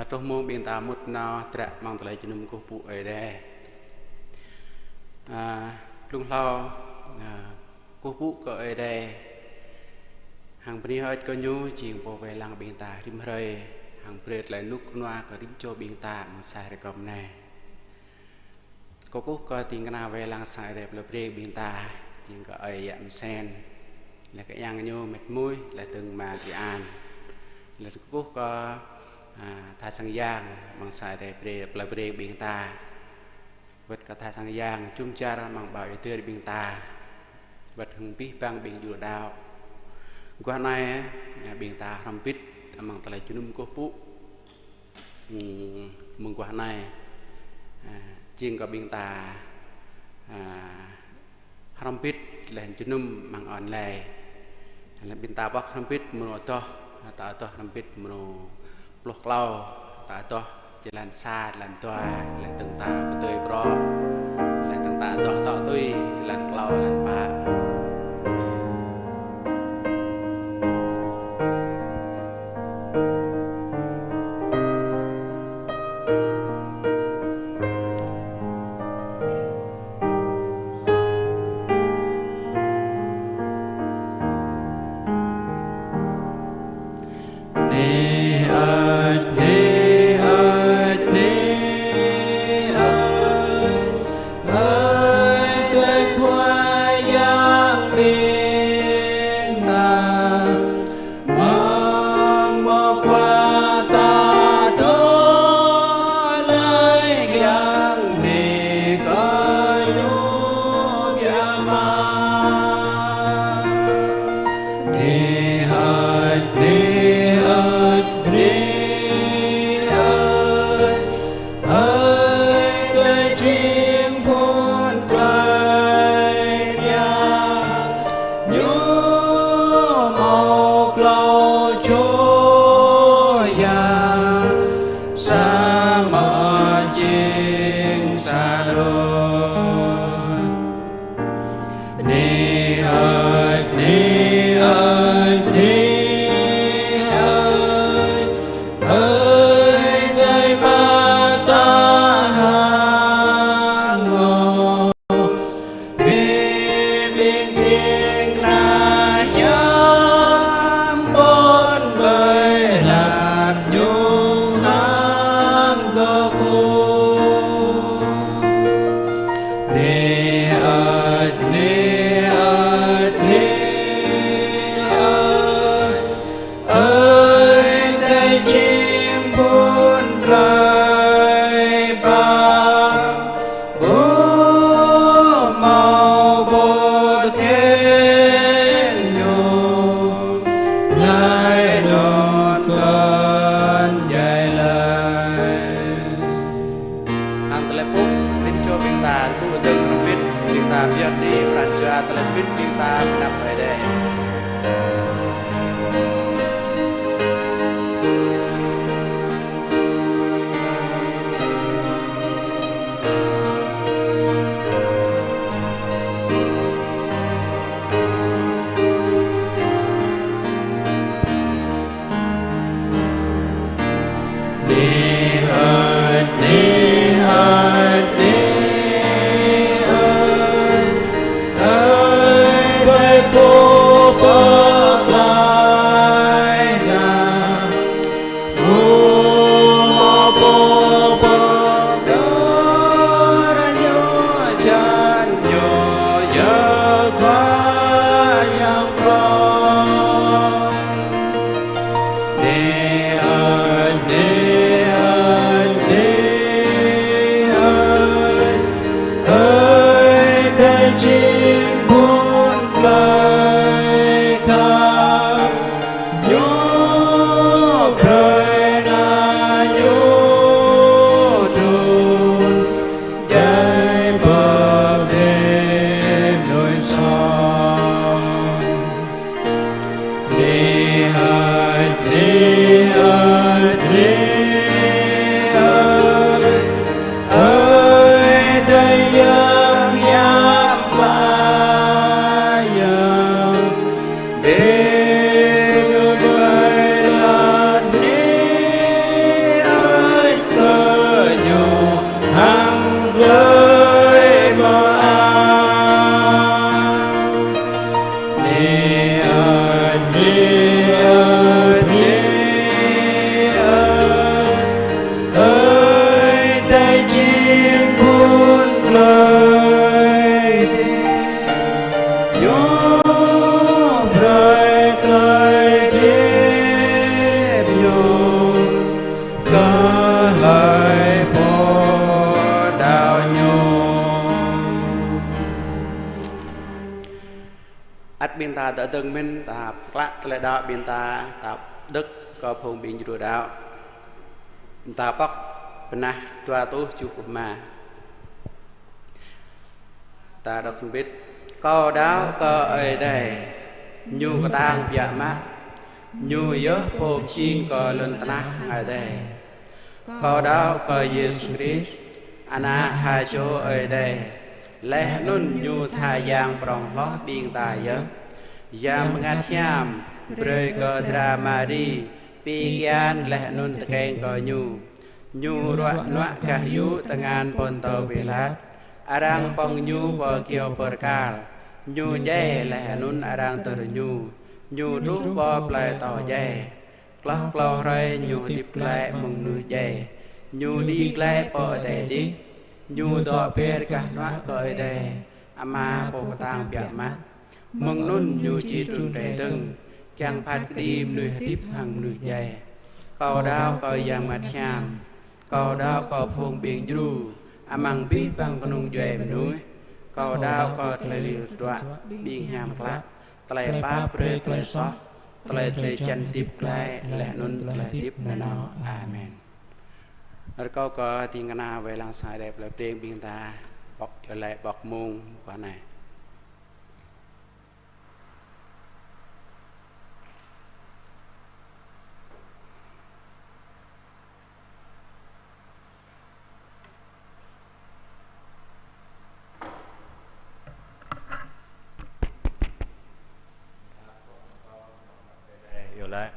trong môn biên ta một nào trạ mang tới cho nông cô phụ ở đây lúc lo cô phụ ở đây hàng bên hơi có nhu chuyện bộ về làng biên ta rim rơi hàng bệt lại nút noa có rim cho biên ta mà xài được cầm này cô cúc coi tiếng nào về làng xài đẹp là biên ta chuyện có ấy dặm sen là cái yang nhu mệt mũi là từng mà thì an là cô cúc có tha sang giang bằng xài đẹp là biên ta vật cả tha sang giang chung cha ra bằng bảo tươi biên ta vật hùng pí băng biên dù đào qua này biên ta làm pít bằng tay chú nôm cô phụ mừng qua này chiên có biên ta làm pít là chú nôm bằng on lề là biên ta bắt làm pít mồ to ta to làm pít mồ lục lâu ta to chỉ làm xa làm toa là từng ta tôi bro là từng ta to tôi làm lâu làm ba Ni ơi ta đã từng mình ta lát lại đạo biên ta đức có phong biên chủ đạo ta bắc bên này cho tôi chụp mà ta đọc không biết có đáo có ở đây nhu có tang dạ mát nhu nhớ phô chiên có lần ta ở đây có đáo có Jesus Christ ana hai chỗ ở đây lẽ nun nhu tha giang prong lót biên ta nhớ giang ngát nham rơi có drama đi pi gian lẽ nun ta keng có nhu ruat nuak kah yu tangan pon tau bilat arang pong nhu bo kio perkal nhu jai lẽ nun arang ter nhu rút bo plai tàu jai klok klok rai nhu tip lẽ mong nu jai nhu đi lẽ po tè đi nhu do per kah nuak coi tè ama po tang biat mat mong nun nhu chi trun tre tưng chang phat dim nu tip hang nu jai câu đau coi giang mặt nham câu đau coi phong biên du amang bi bang penung juai menui câu đau coi tlei liu tua biên nham klap tlei ba pre tlei so tlei chan tip klai leh nun tlei tip nano amen rồi câu có tiếng Nga về làng sai đẹp là tiếng biên ta bọc trở lại bọc mông quả này lại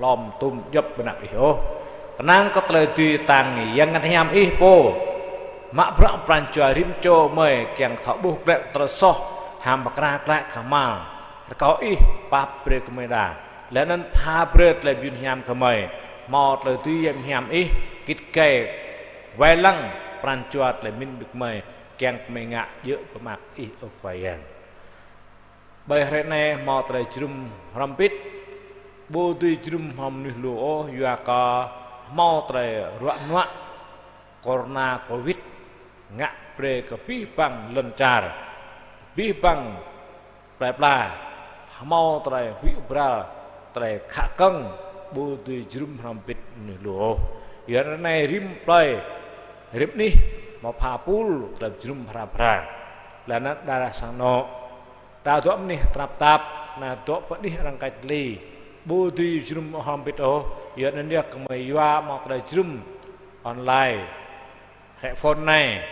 lom tum jop benak iho tenang ko tle ti tangi yang nganyam ih po mak brak prancua rimco me kyang thọ buh brek tersoh ham bakra klak kamal ko ih pap bre kemeda lenan pha bret le bin hiam kemai mo tle ti yang hiam ih kit ke vai lang prancua le min bik me kyang menga ye pemak ih okwayang bai rene mo tle jrum rampit bố tuy chrum hom nih luo ya ka mau tre ruak nuak corona covid ngak pre ke pi pang lencar pi pang pla mau tre hui bra tre kha kang bố tuy chrum rampit nih luo ya nei rim plai rim nih mau pha pul tre chrum pra pra lana darah sangno da to nih trap tap na to pedih rangkai li bố tuy chrum hampit oh ya nên dia kemaya mọc ra chrum online hệ phone này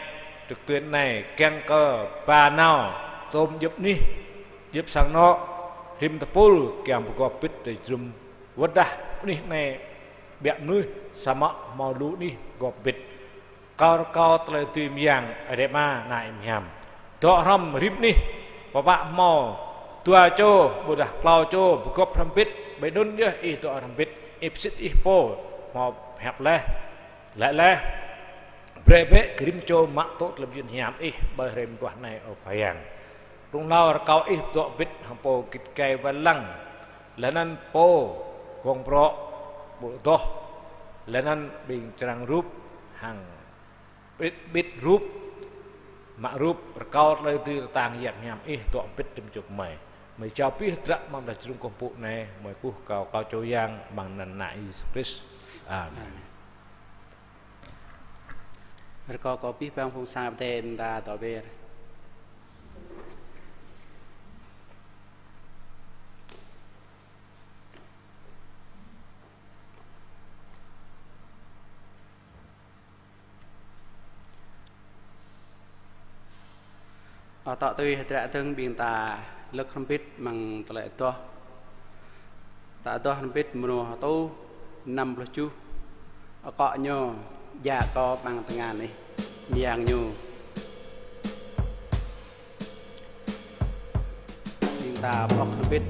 trực tuyến này keng cơ ba nào tôm giúp ní giúp sang nó him tapul keng covid để chrum wadah ní này bẹm nuôi sama mau lú ní covid cao cao tele tìm yang ở ma nai miam to ram rim ní bapak mau tua cho budak clau cho bukop hampit bây đôn nhá itu orang bit ipsit ihpo mau hẹp le lại le Brebe kirim cho mak tốt lebih hiam berem tuah nai opayang. Rung lau kau tok bit hampo kit kai walang. Lanan po gong pro butoh. Lanan bing cerang rup hang bit rup mak rup kau lai tu tang yak hiam tok bit dem chuk mai. Mai chao pi trak mam da trung kompu nai mai pu kau cho yang bang nan na Yesus Kristus. Amin. Rko kopi pang phung sa ten ta to ber. Ở tọa tuy hạt tương biên ta lực không biết bằng tọa lệ to ta to không biết mùa tu năm plus chú ở cọ nhô già co bằng tầng ngàn này nhàng nhô biên ta bọc không biết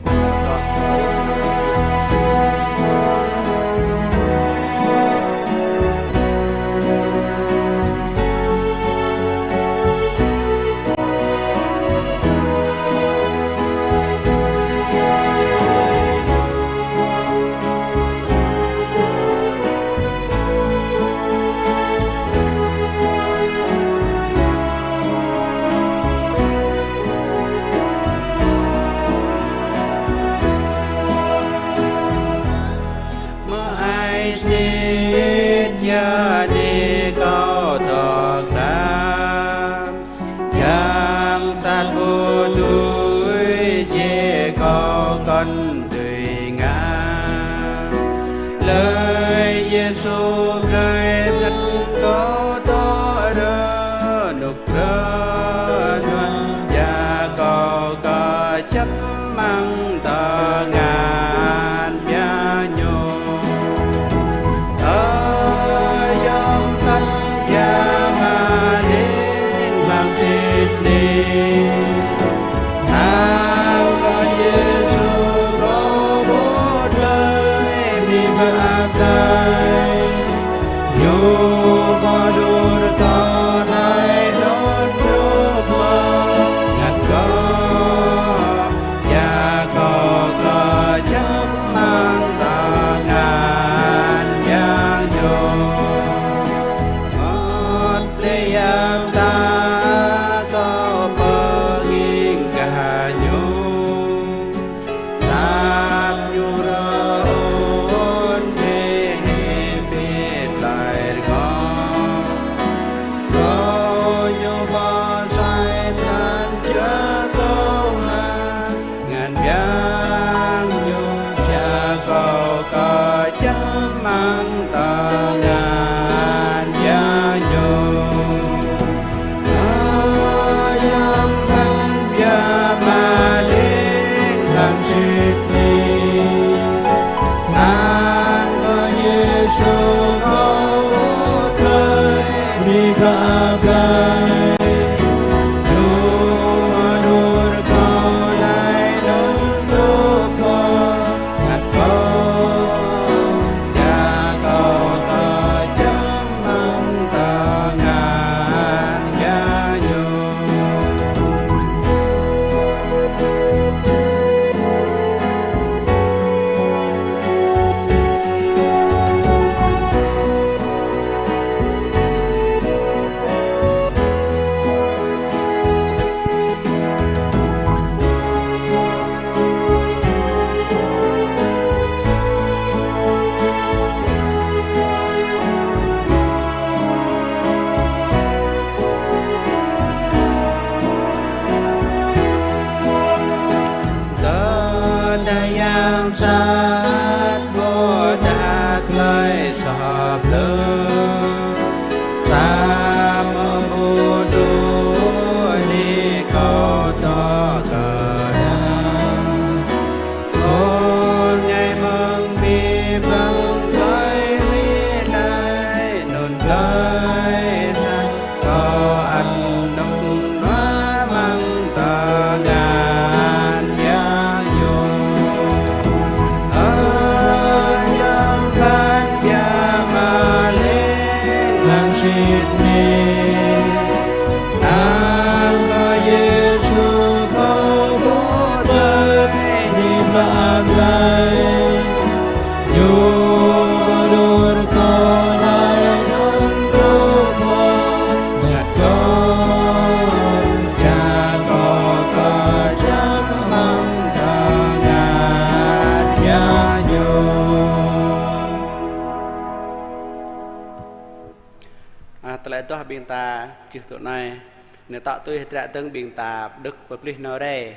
toh biên ta chữ tụi này nếu tạo tôi đã từng biên ta đức bậc lịch nó đây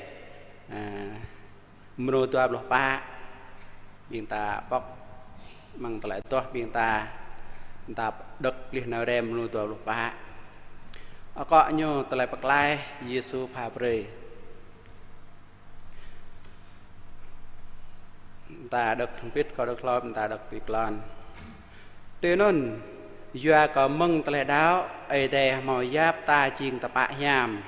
mưu tua lục ba biên ta bóc mang lại toh biên ta đức lịch nó đây mưu tua lục ba có nhiều lại bậc lai Giêsu phá bể ta được không biết có được lo ta được tuyệt lon tuy nun doa có mừng tại đó ấy đây màu giáp ta chiên tập bạ nhàm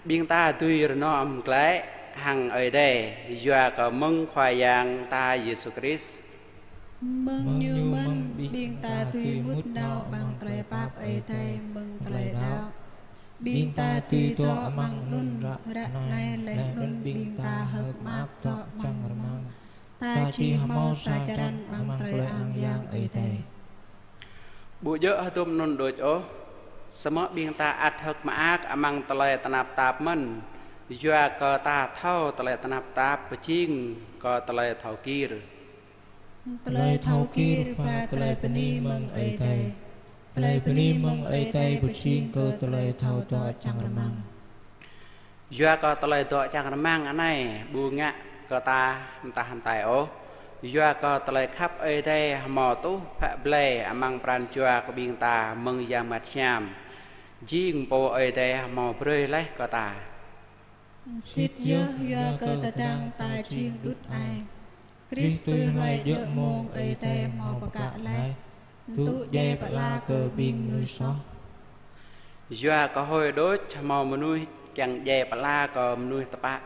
biên ta tuy nó âm lẽ hằng ấy đây doa có mừng khoai giang ta Giêsu Christ mừng như mừng biên ta tuy bút đau bằng trời bắp ấy đây mừng trời đau biên ta tuy to bằng nun rạ này lấy nun biên ta hợp map to bằng mang ta chi mau sa charan bằng trời an giang ấy đây bụi dỡ tôm nôn đôi chỗ sớm biên ta ắt hực mà ác mang tele tanap tap mình doa có ta thâu tele tanap tap chiên có tele thâu kia tele thâu kia và tele peni mừng ấy đây tele peni mừng ấy đây chiên có tele thâu to chẳng mang doa có tele to chẳng mang anh này bù ngạ có ta hàm tài ố doa có tele khắp ấy đây mò tú phạ ble mang pran doa có biên ta mừng giang mặt nhàm riêng bộ ấy đây mò bơi lấy có ta xịt dơ doa có ta tăng ta chiên đút ai Christ tuy lại dỡ môn ấy đây mò bạc cả lấy tụ dây bạc la cờ biên nuôi xó doa có hồi đốt mò mà nuôi chẳng dây bạc la có nuôi tập bạc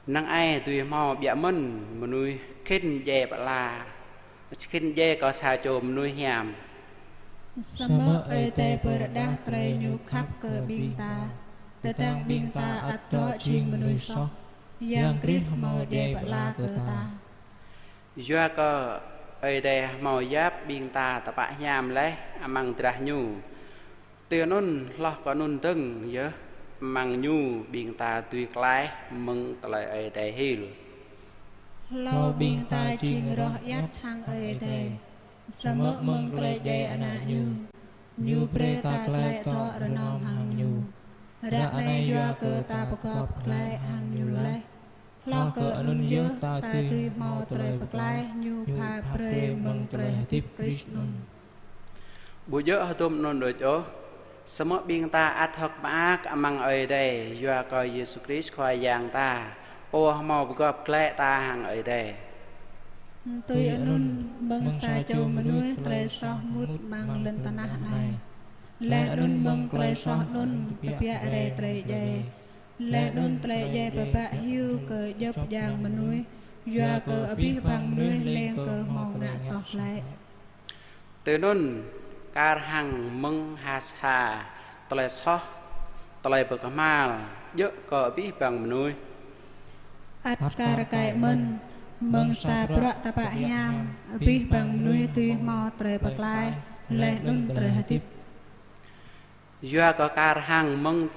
năng ai tùy mò bịa mình mà nuôi khinh dè bả là khinh dè có xà chồm nuôi nhàm sớm ấy tây bờ đá tây nhu khắp cờ biên ta tây tăng biên ta ắt đó chiên mà nuôi sót giang Christ mò dè bả là cờ ta doa có ấy đây mò giáp biên ta tập bạ nhàm lấy mang tra nhu tiền nôn lo có nôn từng nhớ mang nhu biên ta tuyệt lái mừng tại ấy đây hiểu lo biên ta chiên rõ yết hang ấy đây sớm mừng tây dây anh nhu pre ta lại thọ rnom hang nhu ra này doa cờ ta bạc lại hang nhu lấy lo cờ nun dơ ta tuy mau tây bạc lại nhu pha pre mừng tây tiếp Christ nun bùi dỡ tôm non đôi chỗ sớm biên ta ắt học mã mang ấy đây doa coi Giêsu Christ khoai giang ta ô màu gặp lẽ ta hàng ấy đây tôi nun bưng sa châu mà nuôi trai so mút mang lên tanah này lẽ nun bưng trai so nun bia re trai dây lẽ nun trai dây bapa hiu cờ dấp giang mà nuôi doa cờ abi bằng nuôi lên cờ màu ngã sọt lại từ nun car hàng mưng hasa trai so trai bậc mal dỡ cờ abi bằng nuôi ắt cả cái mừng sa bọt ta bạ nham abi bằng nuôi tuy mò trai bạc lại lẽ nun trai tiếp doa có car hàng mưng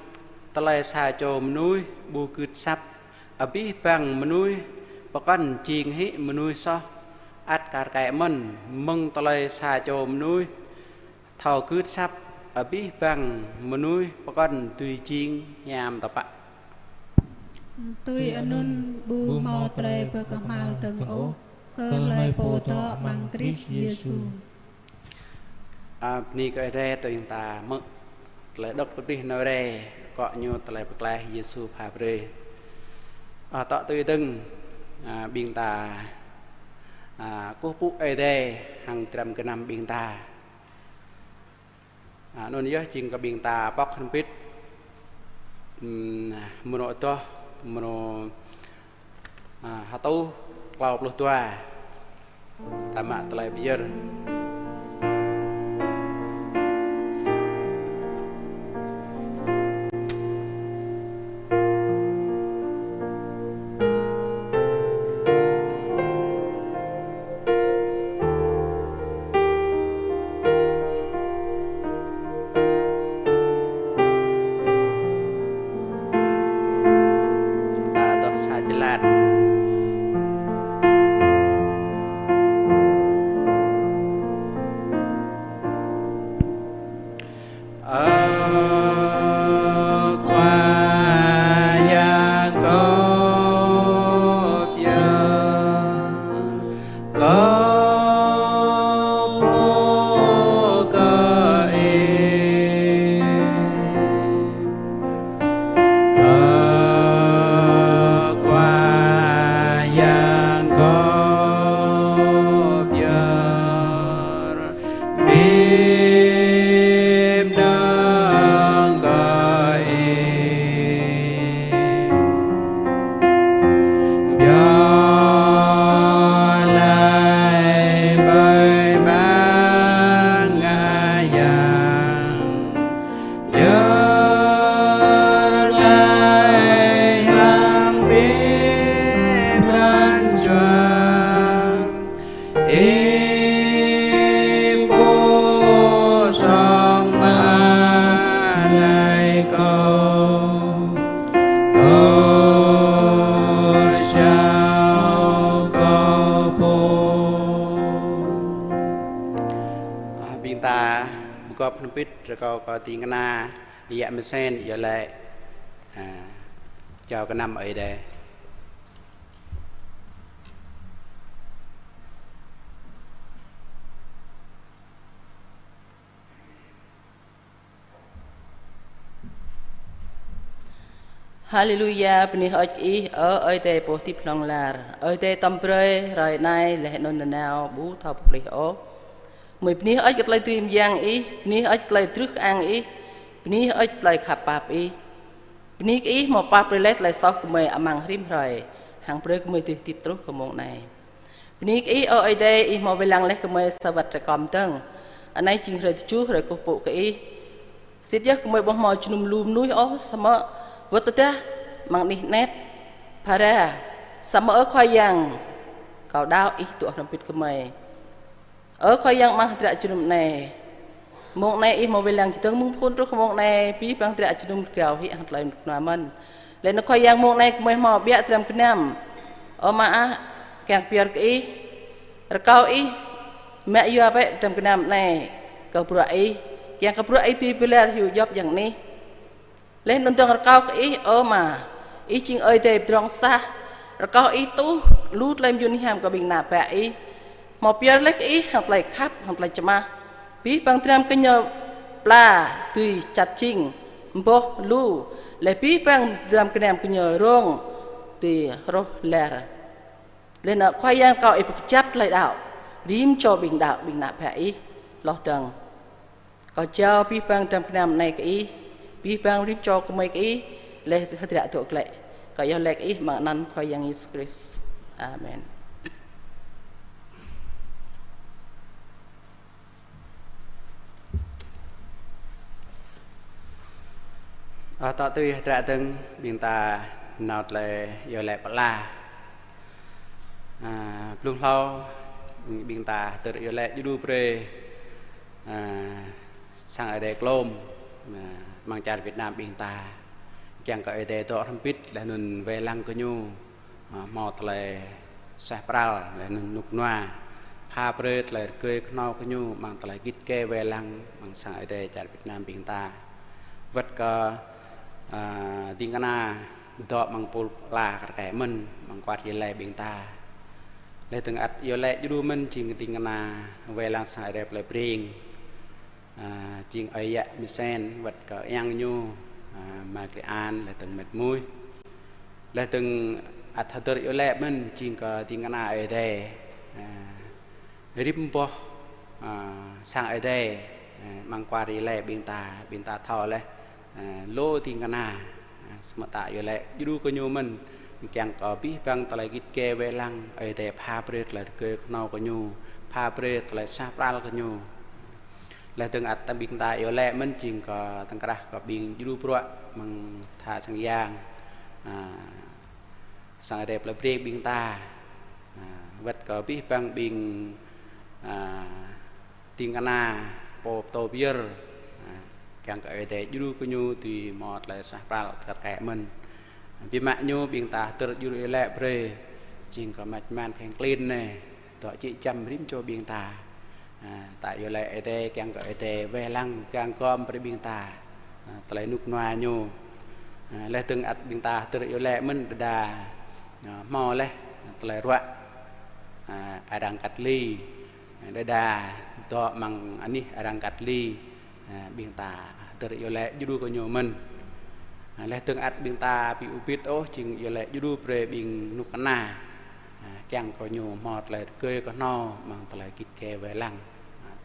trai sa chồm nuôi bù cướp sắp abi bằng nuôi bậc con chiên hị nuôi so ắt cả cái mưng trai sa chồm nuôi thầu cướp sắp abi bằng nuôi bậc con tùy chiên nham tập bạ tôi nun bu mau trai bờ kamal từng ố cơ lời bồ to bằng Christ Giêsu ni cái đây tôi ta mực lại đọc bút đi nói đây có nhiều lại bậc lai Giêsu phá bể tọ tôi từng biên ta cố bút ở đây hàng trăm cái năm biên ta nôn nhớ chính có biên ta bóc không biết một nội to mano hatau clau plus tua tamak telai biar น้ำปิดแล้วก็ตีกันนาแยะไม่เส้นอย่าแหละเจ้าก็นำไอ้เด้ฮาเลลูยาปนิฮอจีเอ้ยเตโปติพลองลาร์เอ้ยเตตัมเปรย์ไรนายและนนนาวบูทอปลิโอมวยปนิเอ้ยก็เลยตรีมยางอีปนิเอ้ยก็เลยตรึกอังอีปนิเอ้ยเลยขับปาบอีปนิอีหมอปาเปรเลตเลยซอกกุมวยอมังริมไรหางเปรย์กุมวยติดติดตรุกขมงในปนิอีเอ้ยเดอีหมอเวลังเล็กกุมวยสวัสดิ์กรรมตั้งอันไหนจริงเลยจู้เลยกุปุกอีสิทธิ์ยักกุมวยบ่หมอจุนลุมนุ้ยอ๋อสมะวัตถุmang đi nét para sama ở khoai yang kau đau ít tụi làm việc của mày ở khoai yang mang tidak chunum này một này ít một về làng chỉ tướng mung phun trước một này pi bang tidak chunum kau hi hạt lại nằm mình lên nó khoai yang một này mày mò biar dalam kenam ở mà càng biar cái kau ý mẹ yêu apa dalam kenam này kau berai yang kau berai ti pilar hiu job yang ni lên nông trường cao cái mà ý chính ơi đẹp trong xa rồi cao ý tú lút lên yun ham có bình nạp bẹ ý một bia lấy cái ý hoặc lại khắp hoặc lại chama bí bằng trăm cái nhờ pla tùy chặt chinh bốc lu lại bí bằng trăm cái nam cái nhờ rong tùy rô lẻ lên ở khoai yang cao ý chấp lại đạo rim cho bình đạo bình nạp bẹ ý lo tầng có trao bí bằng trăm cái nam này cái ý bí bang rip cho cái mấy cái lệ tidak thuộc lệ có yêu lệ ý mà năn khoai yang Yesus Christ Amenต่อtừ trả từng biên ta nọt lệ yêu lệ bát la luôn lâu biên ta từ yêu lệ du pre sang ở đây glom mang chặt Việt Nam biên ta chẳng có ide to thâm pít là nền về lăng cơ nhu mọt là sài pral là nền nục noa pha bret là cười nâu cơ nhu mang lại kít kê về lăng mang sang ide chặt Việt Nam biên ta vật cơ tiếng Anh đọ mang pol là cái mình mang quạt gì lại biên ta lấy từng ắt yêu lệ du mình chỉ tiếng Anh về lăng sang ide lại bring chiên ấy ạ mi sen vật cỡ yang nhu mà cái an là từng mệt mũi là từng ắt thật yếu lệ mình chiên cỡ tiếng Anh ở đây rimpo sang ở đây mang qua đi lệ biên ta thò lệ lô tiếng Anh mà tại yếu lệ du có nhu mình chẳng có biết bằng tại cái kê về lăng ở đây pha bret là cơ nâu có nhu pha bret là sa pral có nhu là từng ắt tam biên ta yếu lệ mình chỉ có tăng cả có biên du pro bằng thả sang giang sang đẹp là break biên ta vật có biết bằng biên tiếng Anh po to bier càng cái để du có nhu thì một là sa pral tất cả mình biên mạ nhu biên ta từ du lệ pre chỉ có mạch man khen clean này tọa chị chăm rim cho biên ta tại giờ lại ete càng gọi ete về lăng càng com với biên ta tại nút noa nhu lại từng ắt biên ta từ giờ lại mình đà mò lại tại ruộng đang cắt ly đà to bằng anh đi đang cắt ly biên ta từ giờ lại du có nhiều mình lại từng ắt biên ta bị upit ô chừng giờ lại du pre biên nút na càng có nhiều mọt lại cười có no bằng tại kịch kè về lăng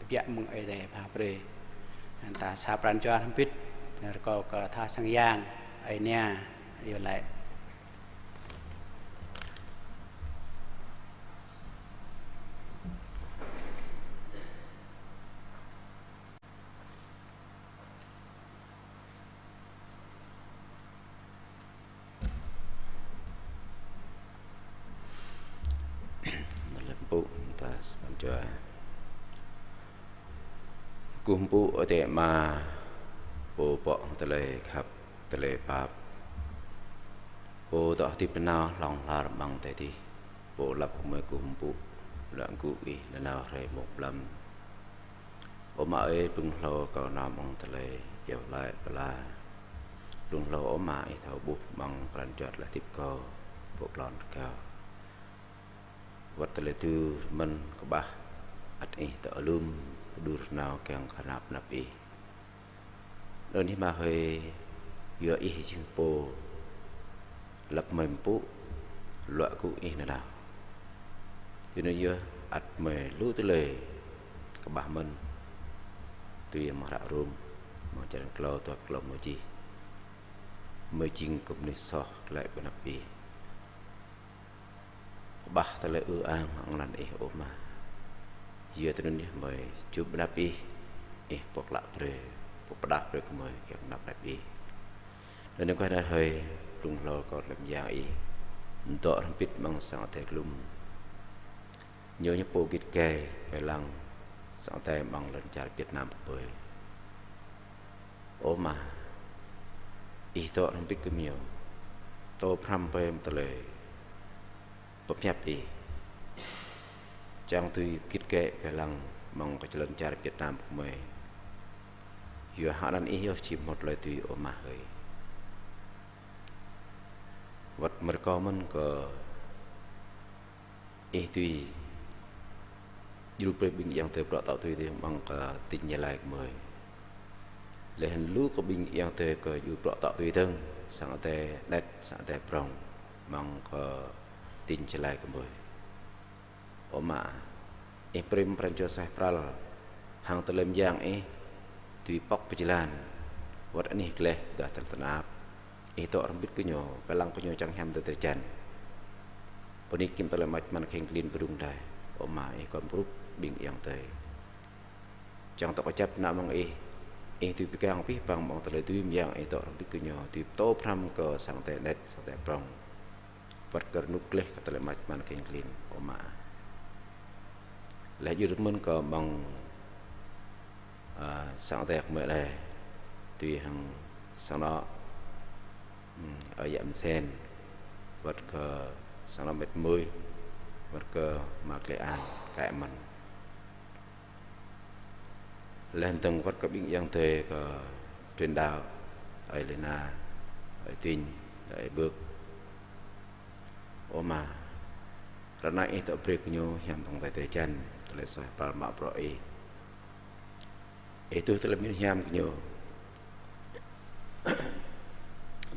dạ mừng ấy để bà pre ta sa pran cho thăm pít có tha sang giang ấy nha yêu lại bu ta cho kumpu ở đây mà bộ bọ tele khắp tele bab bộ tọt tiếp nào lòng là bằng thế thì bộ lập mới kumpu lợn cụ gì là nào rồi một lâm Oma ấy bưng lô cầu nằm ông tờ lệ dầu lại bà la bưng lô oma ấy thảo bút bằng lần chọt là tiếp cầu buộc lòn cao vật tờ lệ tư mình có bà ắt ấy tờ lùm đưa nào càng khả nạp nạp ý đơn mà hơi vừa ý chừng bồ lập mềm bố loại cụ ý nào cho nên vừa ắt mề lũ tờ lệ có bà mình tuy mà đã rùm mà chẳng lo toạc lòng mà chi mới chinh cũng đi so lại bên nắp ý bà ta lại ưa an ông lần ý ốm mà giờ tôi nên mời chụp nắp ý bọc lại rồi bọc đáp rồi mời cái nắp nắp ý nên quay ra hơi rung lo còn làm già ý tọa không biết bằng sáng thế lùm nhớ nhớ bộ kịch kề phải lăng sáng tay bằng lần trả Việt Nam bởi ố mà ý tọa không biết cứ nhiều tô pram bê em tờ lệ bập nhạp ý chẳng tôi kít kệ phải lăng bằng cái lần trả Việt Nam của mình vừa hạ đàn ý chỉ một lời tùy ố mà hơi vật mà có mình có ý tùy dù phải bình dạng tới bọ tạo tùy thì bằng cả tình nhà lại mời lấy hình lú có bình dạng tới có dù bọ tạo tùy thân sáng tay đẹp sáng tay prong bằng cả tình nhà lại của mời oma prim pranjo sai pral hang telem yang tùy bọc perjalanan vật anh kleh dah tertenap itu orang bit kunyo pelang kunyo chẳng ham từ chân poni kim tele mach man keng clean berung dai oma kon prup bing yang tei chẳng tak chấp na mang tu pikang pi bang mong tele tu yang itu orang bit kunyo tu to pram ko sang te net sang te prong vật ker nukleh ka tele mach man keng clean oma la yu mun ko bang sang te me le tu hang sang đó ở dạm sen vật cờ sang năm mệt mười vật cờ mạc lệ an kệ mình lên tầng vật cờ bình giang thề cờ truyền đạo ở lên na ở tin ở bước ô mà rồi nãy tôi break nhau hiểm thằng tay tay chân tôi lại xoay vào mạo rồi tôi làm những hiểm nhau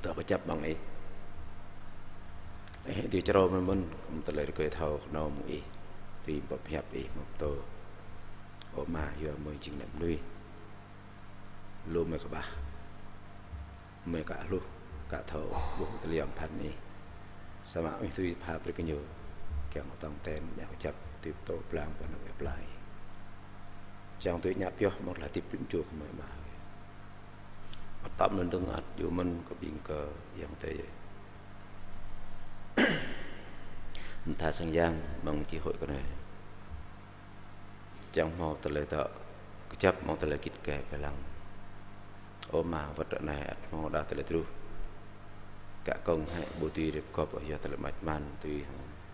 tôi có chấp bằng thì cho rồi mình cũng tự lấy cái thầu nào một thì bập hiệp một tô ở mà giờ mới chỉnh làm nuôi luôn mấy các bà mấy cả luôn cả thầu buông tự liệmพันนี้สมัครไม่ทุยพาไปกันอยู่แกงต้องเต้นอยากจับติดโตปลางปนแบบปลายจังตัวหยาบย่อหมดละติดปิ้งจูขโมยมาtạm nên tương ạt dù mình có biên cờ dạng thế thà sang giang bằng chỉ hội cái này chẳng màu tờ lệ tợ chấp màu tờ lệ kít kè phải lăng ôm mà vật này ạt màu đa tờ lệ tru cả công hay bố tùy đẹp cọp ở giờ tờ lệ mạch man tùy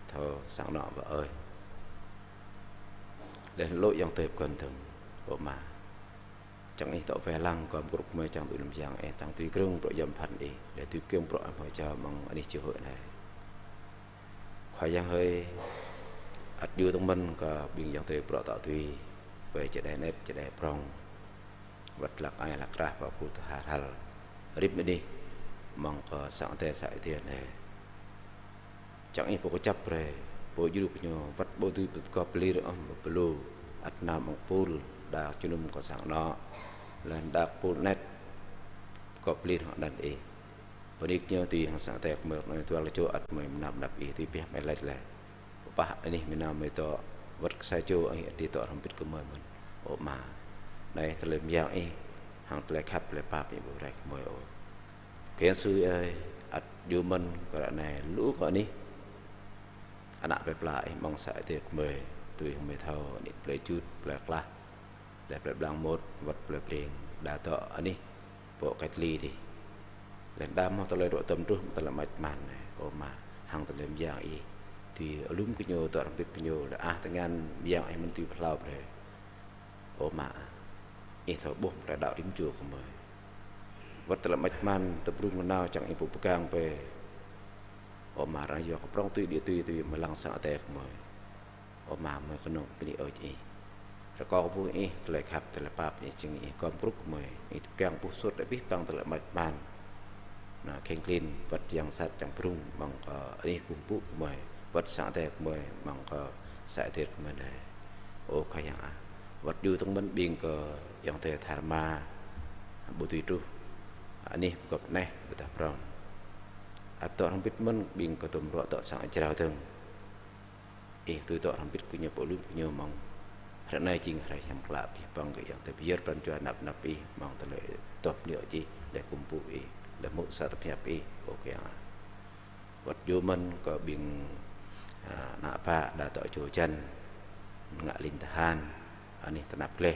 thơ sáng nọ và ơi lên lội dạng tệp cần thường ôm mà chẳng ý tạo về lăng còn group mới chẳng tụi làm giang chẳng tùy kêu pro dầm phản đi để tùy kêu pro hỏi chờ bằng anh chiều hội này khoai giang hơi ắt đưa thông minh cả biên giang tùy pro tạo tùy về chế đại net chế đại prong vật lạc ai lạc ra và phụ hà hal rip đi mong có sáng thế sải tiền này chẳng ý có chấp rồi bộ du lịch nhau vật bộ tùy có pli rồi ông plu ắt nam ông pool đã cho nên có sáng đó là đặc pool net có pli họ đặt ý và đi nhau thì hàng sáng tẹt mở nói tôi là chỗ ắt mình nằm đập ý thì biết mấy lại là bà này mình làm mấy to vật sai chỗ anh đi to không biết có mời mình ồ mà này tôi làm giang ý hàng lại khách lại bà bị bố rạch mời ồ cái sư ơi ắt đưa mình có đoạn này lũ có ní anh ạ bẹp lại mong sải tiệt mời tôi không mấy thâu đi play chút play class để play blanc một vật play playing đã tọ anh đi bộ cách ly thì lần đam tôi lấy độ tâm trước tôi là mạch màn này ồ mà hàng tôi làm giang ý thì ở lúc cái nhiều tọa biết cái nhiều là tiếng Anh giang em mình tiêu lao rồi ồ mà ít thở bốc đã đạo đím chùa của mời vật là mạch man tập trung nào chẳng ít bộ càng về ở mà ra giờ có prong tùy mà lăng sợ tệ của mời ở mà mới có nông cái ở chị rồi có vui ý lại khắp lại bạp ý chừng ý con group của mời ít càng bút suốt để biết bằng là mạch man là khen clean vật yang sát chẳng prung bằng đi cùng bút của mời vật sợ tệ của mời bằng sẽ thiệt của mình này ô khai yang vật du thông minh biên cờ yang thể thả ma bố tùy tru anh đi gặp này bữa tập rong atau orang biết mình biên cờ tụm rõ tọt sang chào thường tôi tọt orang biết cứ nhớ bộ lúc nhớ mong hôm nay chính phải xem lại bằng cái yang thể biar peran jual nap pi mong terle top nhớ chi để cùng phụ để một sát tập hiệp ok vật du mình có biên nạp pa đã tọt chỗ chân ngạ linh tahan ani tanap le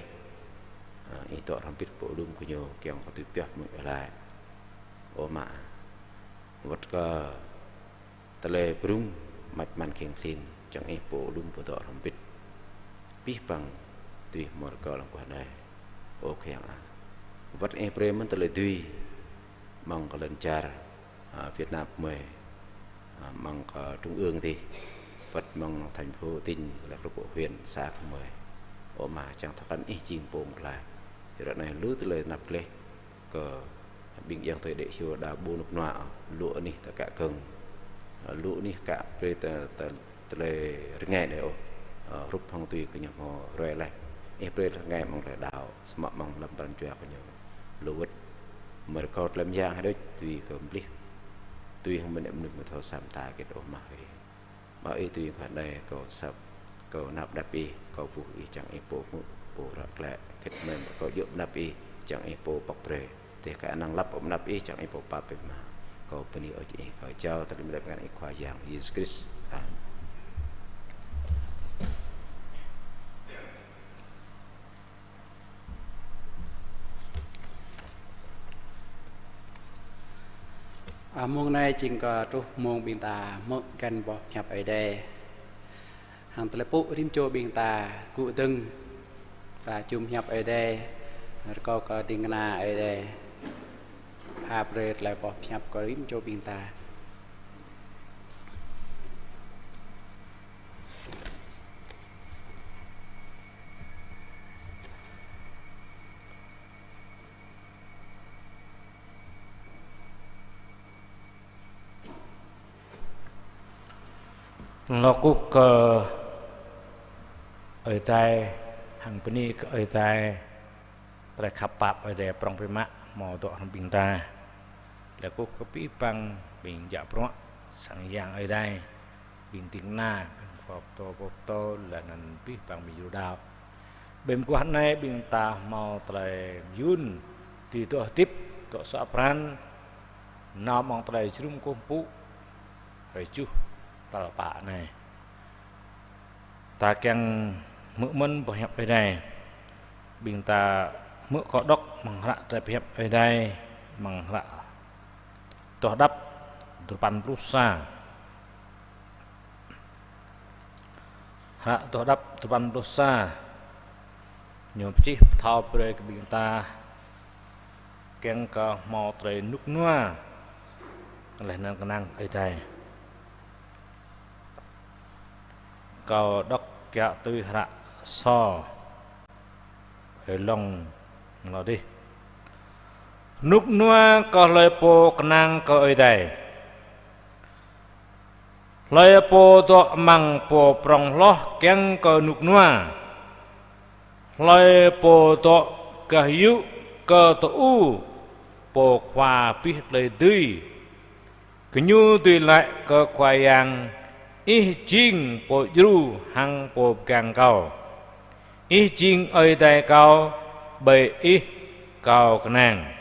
itu orang pit polum kunyo kiang khatu piah mu lai oma wat ka tele brung mạch man keng clean chẳng e polum po to orang pit pi pang tui mor ka lang kwa dai o kiang wat e pre man tele tui mong ka lancar Việt Nam mời mong ka trung ương thì vật mong thành phố Tinh là bộ huyện xã mời ở mà chẳng thắc ăn ít chim bồn lại thì đoạn này lúa từ lời nạp lên cờ bình yên thời để chiều đã bồn nộp nọa lúa ní tất cả cần lúa ní cả về từ lời nghe này rút phong tùy cái nhà họ rồi lại em về nghe mong là đào smart mong làm bàn chuyện của nhau lúa mà có làm giang hay đấy tùy cầm đi tùy không mình em được một thao sắm ta cái đồ mà ấy tùy khoản đây có sập có nạp đạp y có phụ y chẳng ấy bộ rạc lệ kết mình có dụng nạp y chẳng ấy bộ bọc bề thì khả năng lắp ống nạp y chẳng ấy bộ bạp bề mà có bên ở chị có chào tất nhiên là khoa giảng Jesus Christ môn này chính có trúc môn biên ta môn gần bỏ nhập ở đây hàng tele phụ rim cho biên ta cụ từng ta chùm nhập ở đây có tiếng na ở đây hạp rệt lại bỏ nhập có rim cho biên ta nó cũng cờ ở tại hàng bên này ở tại khắp bạp ở đây prong prima mò tọa hàng bình ta là cũng có pi bằng bình dạ prong sang giang ở đây bình tiếng na bình bọc to là nền pi bằng bình đào bên quan này bình ta mò tại yun thì tọa tiếp tọa sạ pran nó mong tại chrum công phu phải chú tala pak này ta keng mỡ mân bảo hiệp ở đây bình ta mỡ có đốc bằng hạt tại hiệp ở đây bằng hạt tòa đắp depan pulsa hạt tòa đắp depan pulsa nhôm chi thao bơi cái bình ta keng cả mò trời nước noa lại năng ở đây cầu đốc kẹo tư hạ so ở lòng nó đi nút noa có lời po năng có ở đây lời po to mang po prong lo keng có nút noa lời po to cả yu có to u po khoa pi lời tươi cứ như tùy lại có khoa yang ý chính bộ ru hằng bộ càng cao ý chính ở tại cao bởi ý cao cái nàng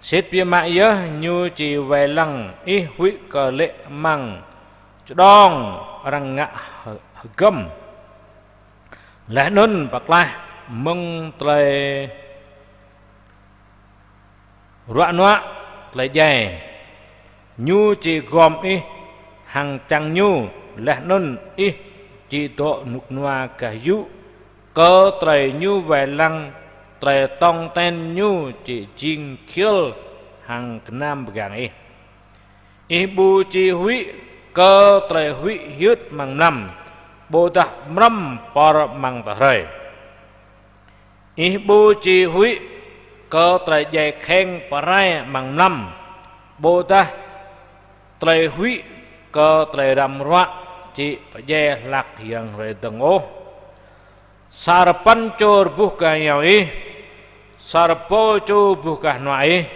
xét bia mãi nhớ như chỉ về lăng ý hủy cờ lệ măng cho đong răng ngã gầm lẽ nôn bạc lai mừng trai rọa nọa lại dày như chỉ gom ý hàng trăng nhu lẽ nôn ý chỉ tổ nục noa cả yu cơ trời như về lăng tre tong ten nyu chỉ jing kill hàng nam gang ibu chỉ huy cơ tre huy hiết mang năm bồ tát mram par mang ta rơi ibu chỉ huy cơ tre dạy khen parai mang năm bồ tát tre huy cơ tre ram roa chỉ dạy lạc yang re teng ô sarapan cor buka yawi sarpo cu buka nuai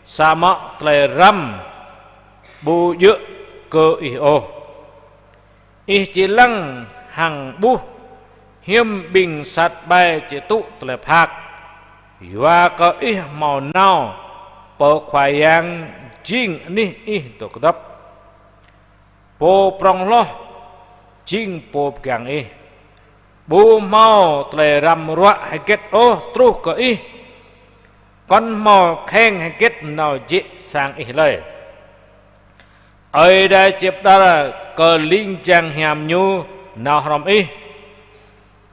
sama tleram bu yu cơ o chỉ lăng hàng bu hiêm bình sát bay chỉ tụ tle phạc và có màu nào po khoai yang jing ni to kedap po prong lo jing po gang bu mau tle ram roa hay kết ô tru có con mò khen hay kết nào dễ sang lời ơi đây chụp đó là cờ linh chàng hàm nhu nào hòm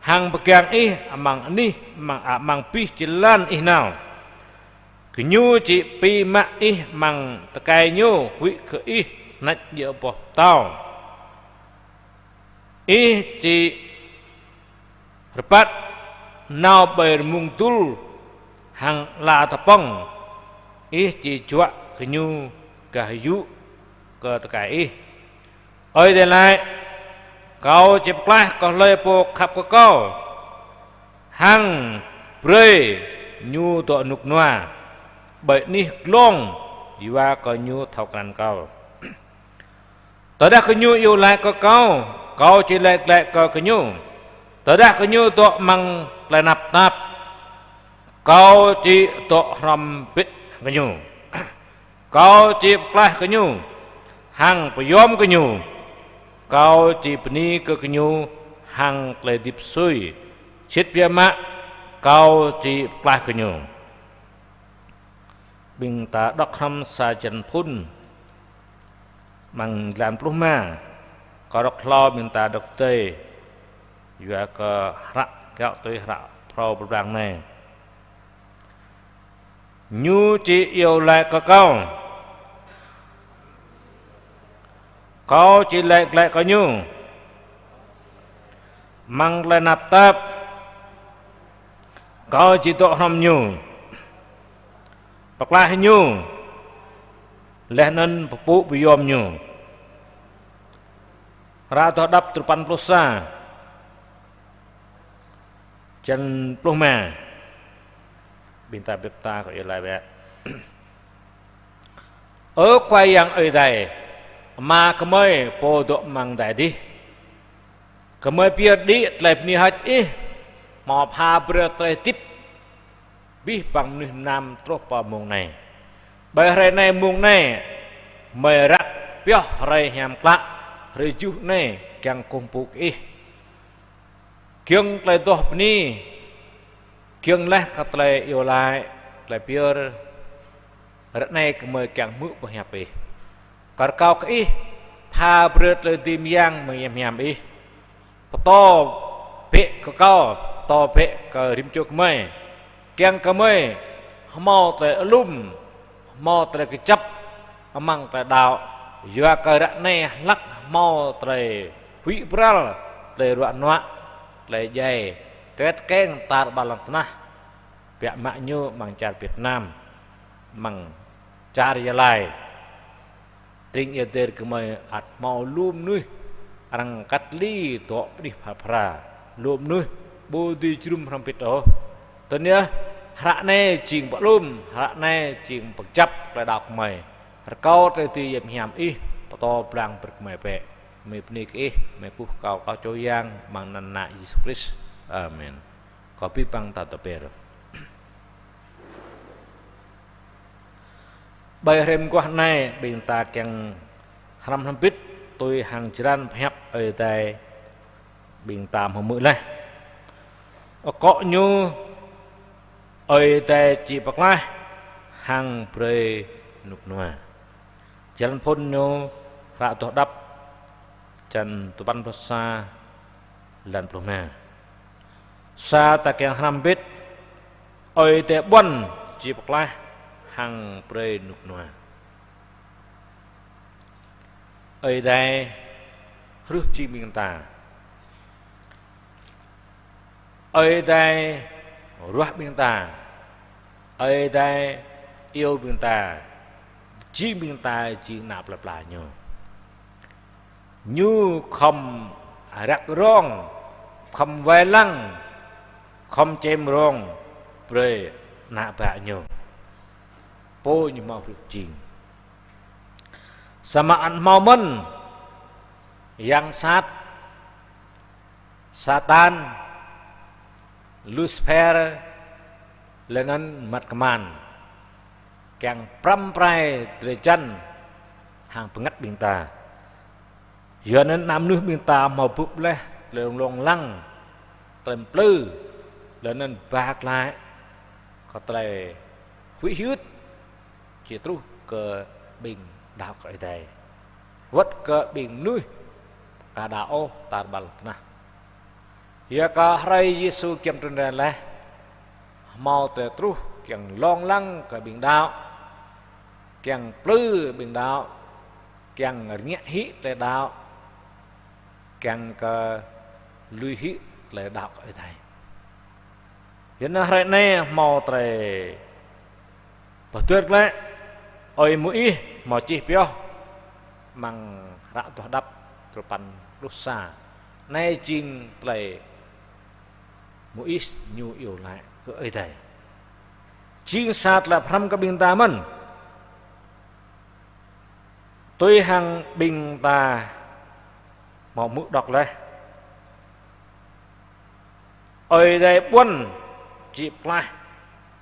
hàng bậc gang mang ni mang pi chilan nào cứ nhu chỉ pi mạ mang tay nhu hủy khởi nách dựa bỏ tao chỉ Repat nao ber mungtul hang la tapong chỉ chua kenyu kayu ke tekai ơi đây lại kau chep klah kau lơi po khap kau hang pre nyu to nuk noa bởi ni long jiwa kau nyu thau kan kau tới đây kenyu yêu lại kau chỉ lại kau kenyu Tadah kenyu to mang lenap tap kau ci to rampit kenyu kau ci plah kenyu hang peyom kenyu kau ci peni ke kenyu hang kledip sui chit piama kau ci plah kenyu bing ta dok ham sajan pun mang lan pluh ma ko dok klo bing ta dok tei juga ke rak kau tu rak pro berang này nhu chỉ yêu lại ke kau chỉ lại ke nhu mang lại nạp tap kau chỉ to ham nhu paklah nhu leh nan pu biyom nyu ra to dap trupan plusa chân pluh ma binta bepta ko ilai be ở quay yang ở đây mà kemoi po do mang dai di kemoi pier di tlep ni haj mo pha bre tre tip bi bằng ni nam tro pa mong này bài re này mong này mời rak pyo re hiam kla re ju này kyang kumpuk kieng tlai toh ni kieng leh ka tlai yo lai tlai pier rat này kemoi kyang mu pa hiap kar kau ka pha bre tle tim yang meng yam to pe ka kau to pe ka rim chuk mai kieng kemoi mau tle lum mau tle ke chap amang tle dao yo ka rat này lak mau tle hui pral tle ruat noa lấy dây tết keng tar balang tanah pihak maknyu mangcar Vietnam mang cari lai ting yader kemai at mau lum nuih arang katli to di phapra lum nuih bodi chrum rampit tanya hrak ne jing pak lum hrak ne jing pekcap le dak mai kau ti yem hiam to blang berkemai pe me pnik me puh kau coyang mang nana Yesus Kristus amin kopi pang tata per bài rem qua này bình ta keng haram hampit tôi hàng chiran phép ở tại bình tam hôm mười này có nhu ở tại chỉ bạc lai hàng pre nục noa chiran phun nhu ra tổ đắp chân tu ban sa lan pluma sa ta keng hampit ơi te bun chỉ bạc la hàng pre nục noa ơi đây rước chi miền ta ơi đây ruột miền ta ơi đây yêu miền ta chi miền ta chỉ nạp lặp lại nhau như không rắc rong không vay lăng không chém rong pre nạp bạ nhau po như mau rước chi sama an mau men yang Satan Lucifer lenan mat keman kang pramprai trejan hang pengat binta yanan nam nước binta mau búp leh long lăng trem plư lenan bạc lại có trai hủy huyết chỉ tru ke bình đạo cái đây vất ke bình nuôi cả đạo tar bal na ya ka hari Yesu kiam tun la mau te tru kiang long lăng ke bình đạo kiang plư bình đạo kiang nghĩa hí le đạo kiang ke lui hí le đạo cái đây hiện hari này mau tre betul le oi mui mau chi pio mang ra tu đắp terpan dosa nay jing play mui nyu yêu lại cái ấy đây jing sát là pram cái bình ta mình tôi hàng bình ta mau mức đọc lên oi đây buôn chịp lại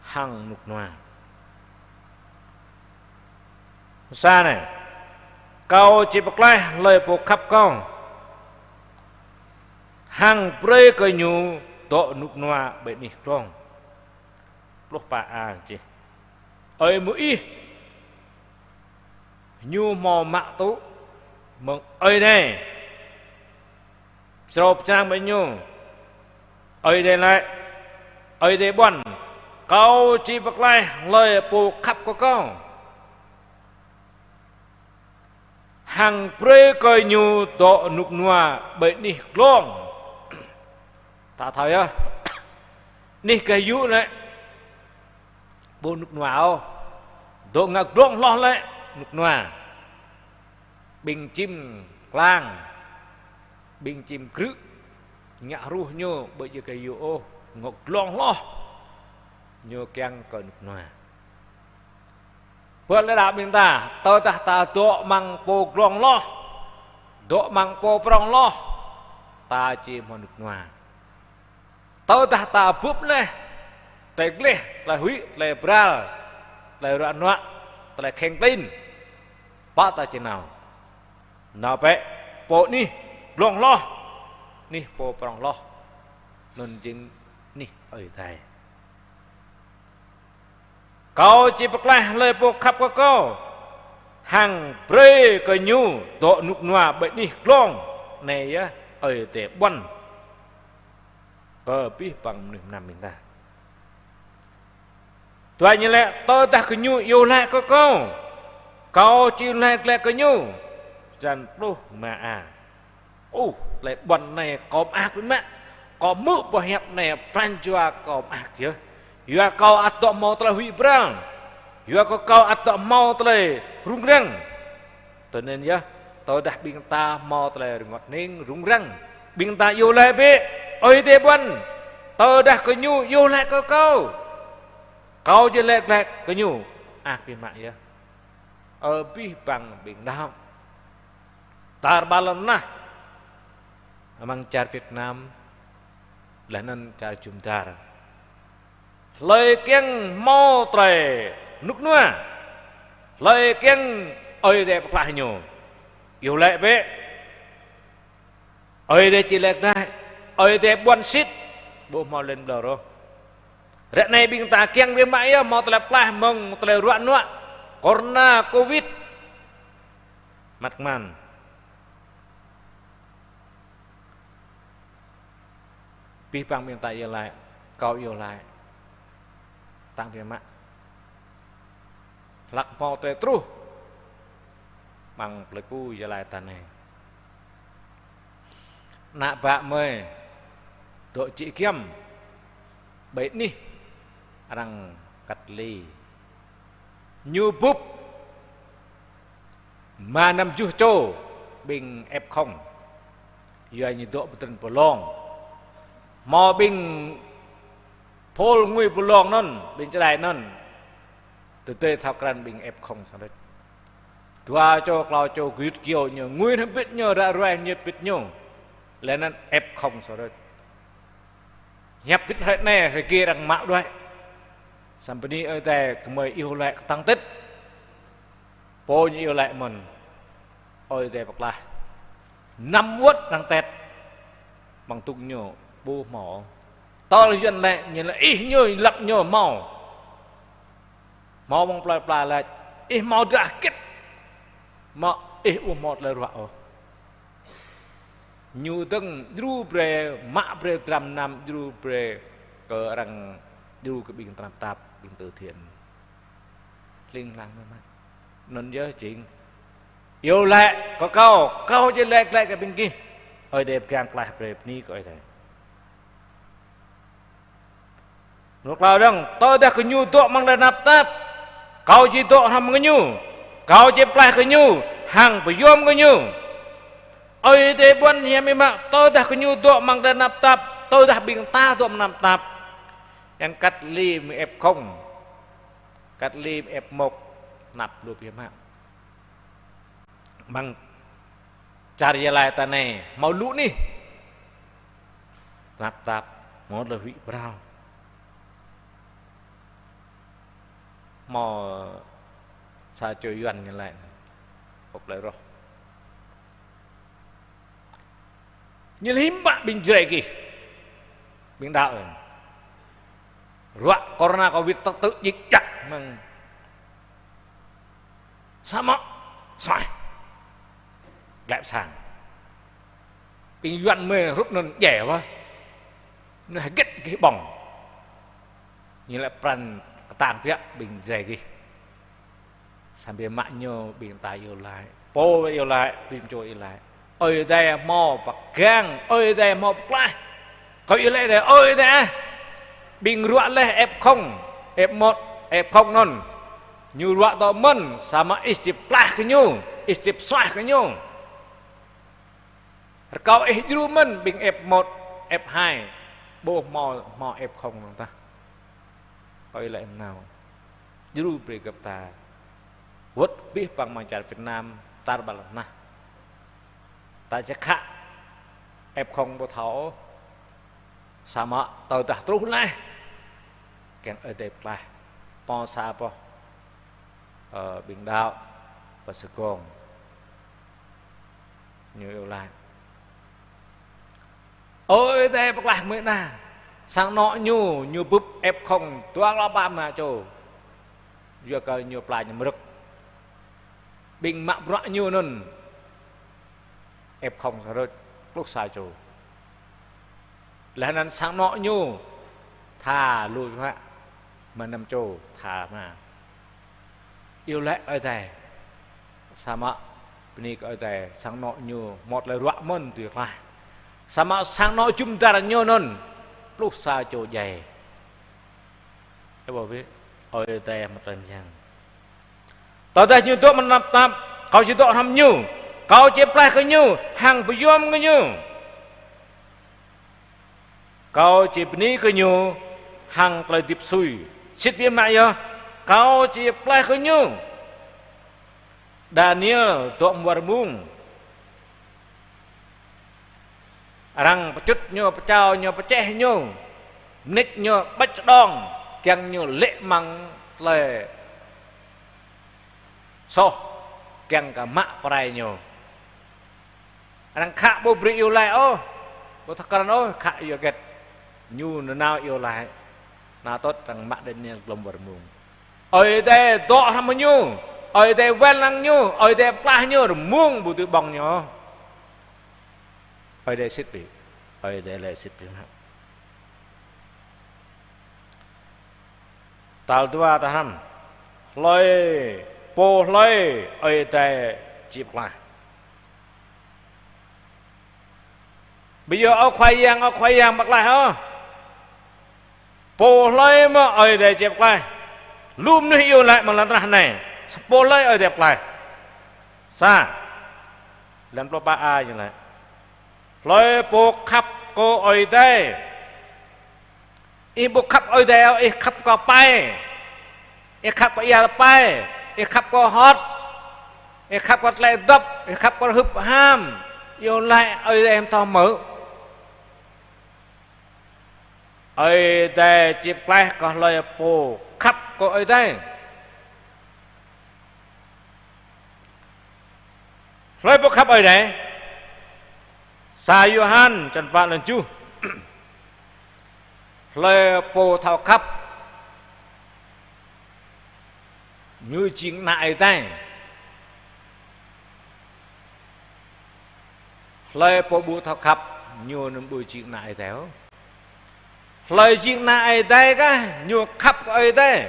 hàng nục noa xa này kau chỉ bạc lai lời bộ khắp con hàng pre cây nhu độ nục noa bệnh nỉ con lúc bà à chị ơi mũi nhu mò mạ tú mừng ơi này sộp trang bệnh nhu ơi đây lại ơi đây bẩn kau chỉ bạc lai lời bộ khắp con hàng pre coi nhu độ nục noa bệnh nỉ con ta thấy á nỉ cái dụ này bộ nục noa ô độ ngạc rong lo lại nục noa bình chim lang bình chim krứ ngạ ru nhu bởi vì cái dụ ô ngọc long lo nhu keng coi nục noa vợ lại đạo mình ta tôi ta độ mang po grong lo độ mang po prong lo ta chỉ một nục noa tôi ta búp le tay le tay hủy tay bral tay rạn noa tay khen tin ba ta chỉ nào bé po ni grong lo ni po prong lo nên chính ni ở đây kau chỉ bạc lai lời bộ khắp của kau hàng pre cây nhu độ nục noa bệnh đi long này á ở để bắn cờ pi bằng niềm nam mình ta tôi như lẽ tôi ta cứ nhu yêu lại của kau chỉ lại cây nhu dàn pro mà à lại bắn này có ác với mẹ có mưa bờ hẹp này pran chua có ác chứ ya kau atau mau telah wibral ya kau atau mau telah rungrang cho nên ya tôi đã bing ta mau telah ngọt ning rungrang bing ta yêu lại be ơi thế bun tôi đã có nhu yêu lại kau je lại có nhu bị mạng ya ở bi bằng bình đạo tar balam na amang char Việt Nam là nên char chúng ta lời kiêng mau tre nục noa lời kiêng ơi đẹp lại nhiều yêu lệ bé ơi đây chỉ lệ đây ơi đẹp buồn xít bộ mau lên đầu rồi rẽ này bình ta kiêng với mãi mau tre lại mong tre ruộng noa corona covid mặt màn pi bằng miền Tây yêu lại cậu yêu lại tang pia mak lak mau te terus mang peleku jalai tanai nak bak me dok cik kiam baik ni arang katli nyubub manam juh cho bing ép không giờ như độ beten polong mò bing pol ngui polong non bing chai non từ từ thao kran bing ép không sao đấy tua cho clau cho gửi kiều nhờ ngui nó biết nhờ ra rồi nhiệt biết nhung lên nên ép không sao đấy nhập biết hết này rồi kia đằng mạo đuôi Sampani ở đây mới yêu lại tăng tích bố như yêu lại mình ôi đây bạc lại năm vuốt đang tẹt bằng tung nhổ bố mỏ to là duyên lại nhìn là ít nhồi lặng nhồi màu màu bằng plà lại ít màu ra kết mà ít u một là rõ nhu từng dru bre mạ bre tram nam dru bre ke rang dru ke bing tram tap bing từ thiện liên lang mà nên nhớ chuyện yêu lại có câu trên lại cái bên kia ơi đẹp càng lại đẹp ní coi thầy lúc nào đang tôi đã cứ nhu tụ mang lại nạp táp câu chỉ tụ làm cái nhu câu chỉ lại cái nhu hàng phải yom cái nhu ơi thế buồn nhà mình mà tôi đã cứ nhu tụ mang lại nạp táp tôi đã bình ta tụ nạp táp yang cắt lim ép không cắt lim ép một nạp được như mạng mang cari lai tanai mau lu ni nạp tạp một là hủy brao mau sa chơi yuan như lại hộp lại rồi như hiếm bạn bình dậy kì bình đạo rồi ruak corona covid tự dịch chặt mang sama sai lại sang bình luận mê rút nó dẻ quá nó hay kết cái bỏng như là pran tạm phía bình dày kì sampai maknyo bình tài yêu lại po yêu lại bình cho yêu lại ơi đây mò bạc gang ơi đây mò bạc lại có yêu lại đây ơi đây bình ruộng lên ép không ép một ép không non như ruộng to mân sama istip lah cái nhu istip xoay cái nhu kau dulu men bing F1, F2 bo mau F0 nong ta coi lại nào dulu beri gặp ta vớt biết bằng mang Việt Nam ta bảo là na ta chắc khá F0 bo tháo sama tàu ta trú này càng ở đây lại po sa po bình đạo và sự còn nhiều lại ôi đây bác lạc mới nà sang nọ nhu búp ép không toang lo ba mà chỗ vừa coi nhiều plài nhiều mực bình mạng rõ nhu nôn ép không sao rồi lúc sai chỗ là nên sang nọ nhu thà lùi hoa mà nằm chỗ thà mà yêu lệ ở đây sao mà bên ở đây sang nọ nhu một lời rõ mơn tuyệt lại sama sang no chúng ta là nhô non lúc xa chỗ dày các bạn biết ôi tay một lần rằng tao ta như tôi mình nạp tạp kau chỉ tôi làm như kau chỉ play cái như hàng bị yom cái như kau chỉ bini cái như hàng lại tiếp xuôi xích biên mại yo kau chỉ play cái như Daniel tuak warmung răng chút nhô trao nhô che nhô nít nhô bách đong keng nhô lệ măng lệ so keng cả mạ prai nhô răng khạ bố bri yêu lại ô bố thắc cần ô khạ yêu gật nhu nào yêu lại nào tốt răng mạ đến nhà lồng vật mùng ơi đây to tham nhu ơi đây ven lăng nhu ơi đây pla nhu rồi muông bù tư bong nhô ơi đây xích bị ơi đây lại xích bị Tal tua tahan. Lôi po lôi ơi tè chịp lại. Bây giờ ở khoai giang bạc lại hả? Po lôi mà ơi tè chịp lại. Lùm nó yêu lại mà lần này. Po lôi ơi đẹp lại. Sa. Làm pro ba ai như này. Lôi po khắp cô ơi tè. I po khắp ơi tè I khắp có bay. I khắp có ia bay. I khắp có hot. I khắp có lại đập. I khắp có hụp ham. Yêu lại ơi em to mở. Ơi tè chịp lại có lời po khắp có ơi tè. Lời po khắp ơi đấy. Sa Yohan chân bạn lần chú. Lời po thao khắp. Như chính nại tay. Lời po bu thao khắp. Như nâng bùi chính nại théo. Lời chính nại tay cả. Như khắp ơi tay.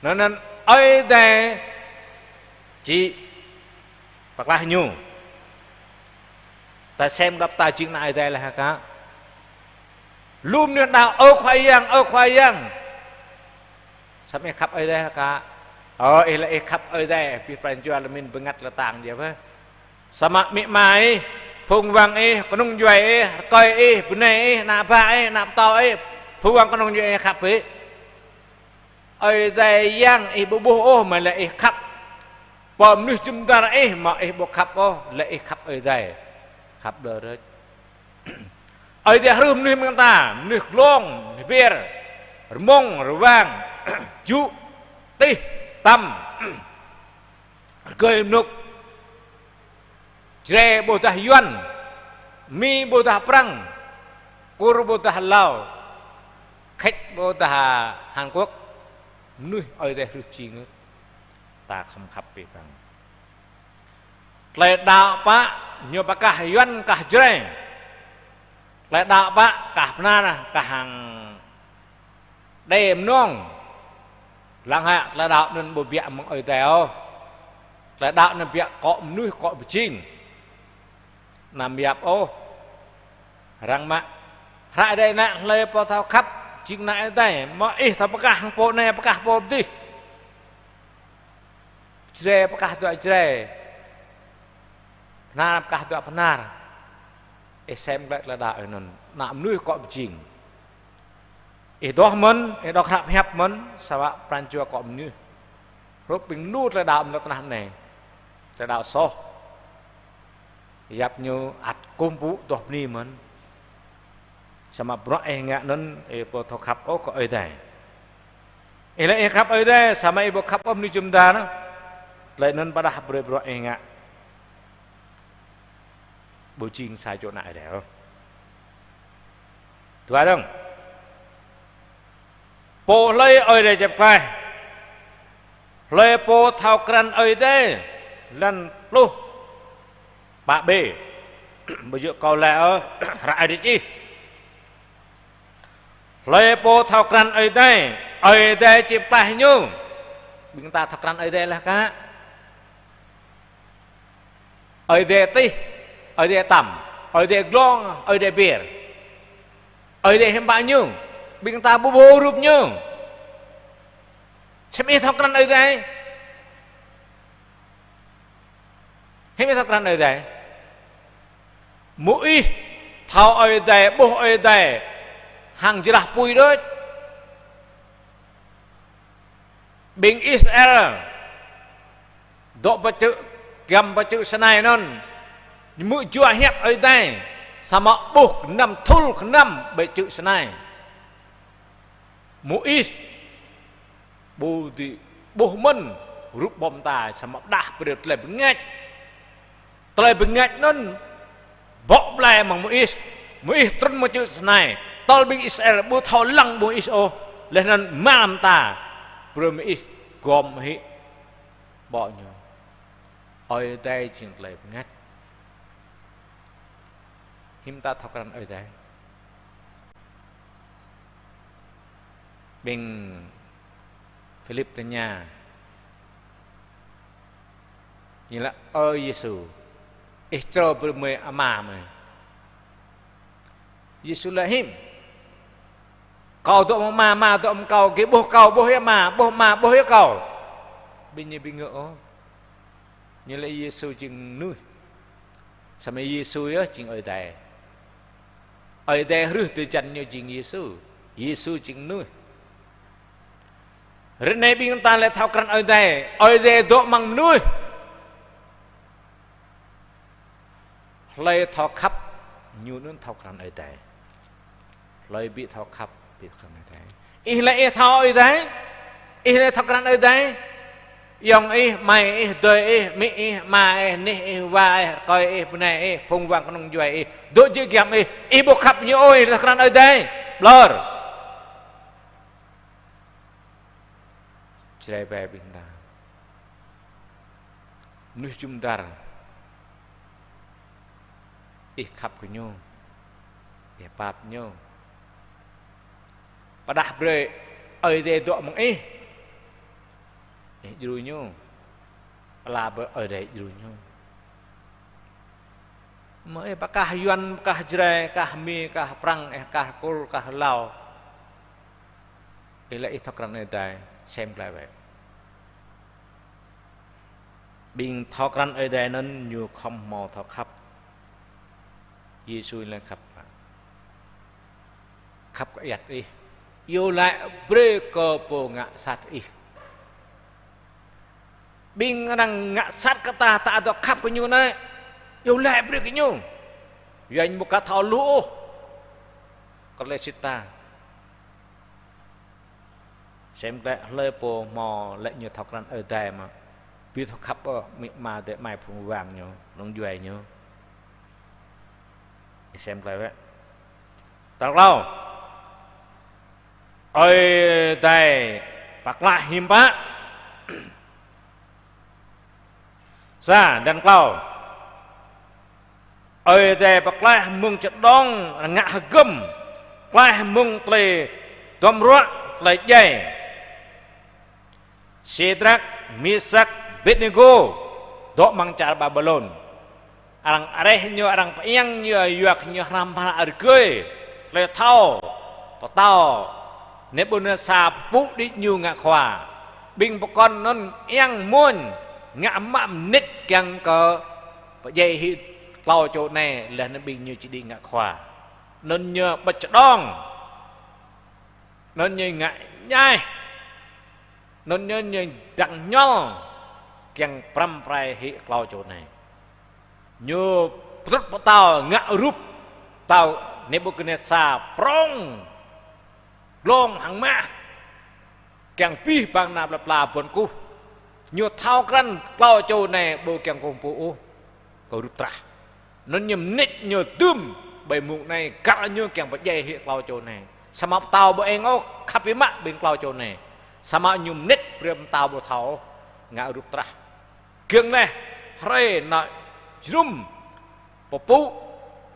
Nên ơi tay. Chị. Bạc là nhu. Ta xem đập ta chính nại tay là hả cả. Lùm nước đào ơ khoai giang. Sao mẹ khắp ơi đây hả cả. Ê là khắp ơi đây. Vì phải cho là mình bưng ngặt là tàng vậy phải. Sao mà mẹ mai phùng vàng con nông duệ coi bữa này nạp ba nạp to phùng vàng con nông duệ khắp ơi đây giang bố mà lại khắp. Bòm nước chúng ta mà bộ khắp lại khắp ơi đây. Khắp đời đó. Ơi dia harum ni mengata, nước long, nước bier, mông, vàng, ju, ti, tam, cười nục, tre bồ tát yuan, mi bồ tát prang, kur bồ tát Lào, khách bồ tát Hàn Quốc, nuôi ơi dia harum chi ngớt, ta không khắp về bằng. Lại đạo pa, nhiều pa cả yuan cả tre. Lại đạo bác cả cả hàng đêm nông lăng hạ là đạo nên bộ bịa mong ở đèo là đạo nên bịa cọ nuôi cọ bự chinh nằm biạp ô răng mạ lại đây nè lê po thao khắp chính nãy đây mà ít thao bác cả hàng bộ này bác cả bộ đi chê bác cả tụi chê na bác cả tụi na xem lại là đạo nôn nạm nuôi cọp chỉnh đó mấn đó khắp hẹp mấn sao ạ pran chua cọp như rốt bình nút là đạo nó này là đạo so gặp như ắt công vũ đọc ni mấn sao mà bro ngạ nôn bộ thọ khắp ó có ơi đây lại khắp ơi đây sao mà bộ khắp âm ni chúng ta nó lại nôn bắt hấp bro ngạ bố chinh sai chỗ này để không? Thứ hai không? Bộ lấy ơi để chụp quay. Lấy bộ thao cằn ơi thế. Lần lu. Bà bê. Bây giờ câu lẽ rại đi chi. Lấy bộ thao cằn ơi thế. Ơi thế chụp quay nhu. Bình ta thao cằn ơi thế là cả. Ơi thế tí. Ở đây tầm, ở đây glong, ở đây bier, ở đây hem bao nhiêu, bình ta bố bố rụp nhiêu, xem ít thóc rắn ở đây, hem ít thóc rắn ở đây, mũi thao ở đây, bố ở đây, hàng chỉ là bùi đó, bình Israel, độ bát chữ, gầm bát chữ này non. Mũi chua hẹp ở đây sama buh năm thul năm bệ chữ thế này mũi bù thì bù mân rút bom tài sama đạp được lại bị ngạch nên bọc lại bằng mũi trốn một chữ thế này tol binh Israel bù thao lăng bù Israel lên nên ma làm ta bùi mũi gom hi bỏ nhờ ở đây chuyện lại bị ngạch him ta thọc rắn ở đây Bing Philip tanya là ơi Giêsu istro berme amame Giêsu là him kau tu ma tu kau ke boh kau boh ya ma boh ya kau binye bingo như là Giêsu chừng nuôi sao mà Giêsu á chừng ở đây rước từ chân như chừng Giêsu chừng nuôi rồi này bingung ta lại thao cần ở đây độ mang nuôi lấy thao khắp nhiều nữa thao cần ở đây lấy bị thao khắp bị cần ở đây ý lại thao ở đây ý lại thao cần ở đây dòng ý mày ý đời ý mỹ ý mà ý nị ý và ý coi ý bữa nay ý phung vàng con nông duy ý đội chữ kiếm ý bộ khắp như ôi thao cần ở đây blur cerai bay bintang nuh jumdar khap kunyo pap nyo padah bre ơi de do mong juru nyo la ber ơi de juru nyo mo pakah yuan kah jrai kah mi kah prang kah kul kah lao lại thakran ở đây xem lại vậy bình thakran ở đây nên nhiều không mò thọ khắp Giêsu là khắp cái yết đi yêu lại bre cơ po ngạ sát đi bình rằng ngạ sát cái ta được khắp cái nhiêu này yêu lại bre cái nhiêu doanh một cái thảo lũ còn lại ta xem lại lời po mò lại nhiều thọc rắn ở đây mà biết thọc khắp mà để mai phùng vàng nhau nông duệ nhau xem lại vậy tao lâu ơi đây bạc lại hiểm bá ra dan lâu ơi đây bạc lại mừng chật đong ngã gầm lại mừng tề đom ruộng lại dây Shadrach, Meshach, Abednego dok mangcar Babylon arang arehnya arang payangnya yuaknya rampana argoy le thao patao Nebuchadnezzar pu đi nyu ngạ khỏa binh bộ con non yang muôn ngạ mạm nít keng cờ dây hi lao chỗ này là nó binh như chỉ đi ngạ khỏa nên nhờ bạch đong nên như ngạ nhai nên như đặng nhau keng pram prai hi lao chỗ này như rất tao ngạ rúp tao Nebuchadnezzar prong long hàng ma keng pi bang nạp lập là buồn cu như thao căn lao chỗ này bồ keng công phu cầu rút tra nó nhầm nít như tươm bảy mục này cả như keng bạch dây hiện lao chỗ này sao mà tao bộ anh ó khắp với mắt bên lao chỗ này sao mà nhầm nít rem tao bộ tháo ngã rút tra kiêng này rê nợ rum bộ pu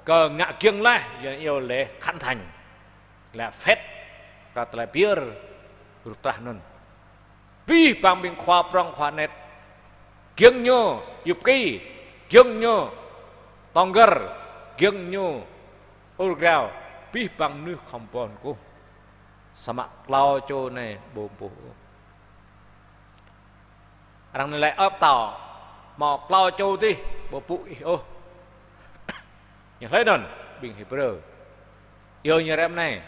cờ ngã kiêng này giờ yêu lệ khăn thành là phép kata biar rutah nun pi bang bing khwa prong khwa net kieng nyo yupki kieng nyo tongger kieng nyo urgrao pi bang nu kompon ku sama lao cho này bom pu rang này lại ấp tàu mọc lao cho đi bộ pu ô nhìn thấy đòn bình Hebrew yêu như em này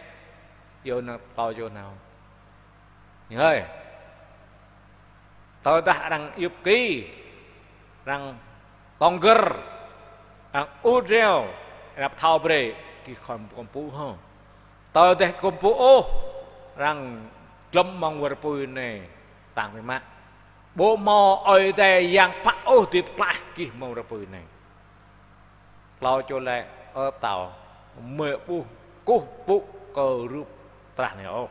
yêu nó to vô nào nhìn ơi tôi ta đang yêu ký đang tonger đang udreo đang thao bể cái con pu ha tôi để con pu ô đang lâm mong vật pui này tàng với má bố mò ở đây yang phát ô tiếp lại cái mong vật pui này lo cho lại ở tàu mẹ pu cô pu cờ rúp trả này ô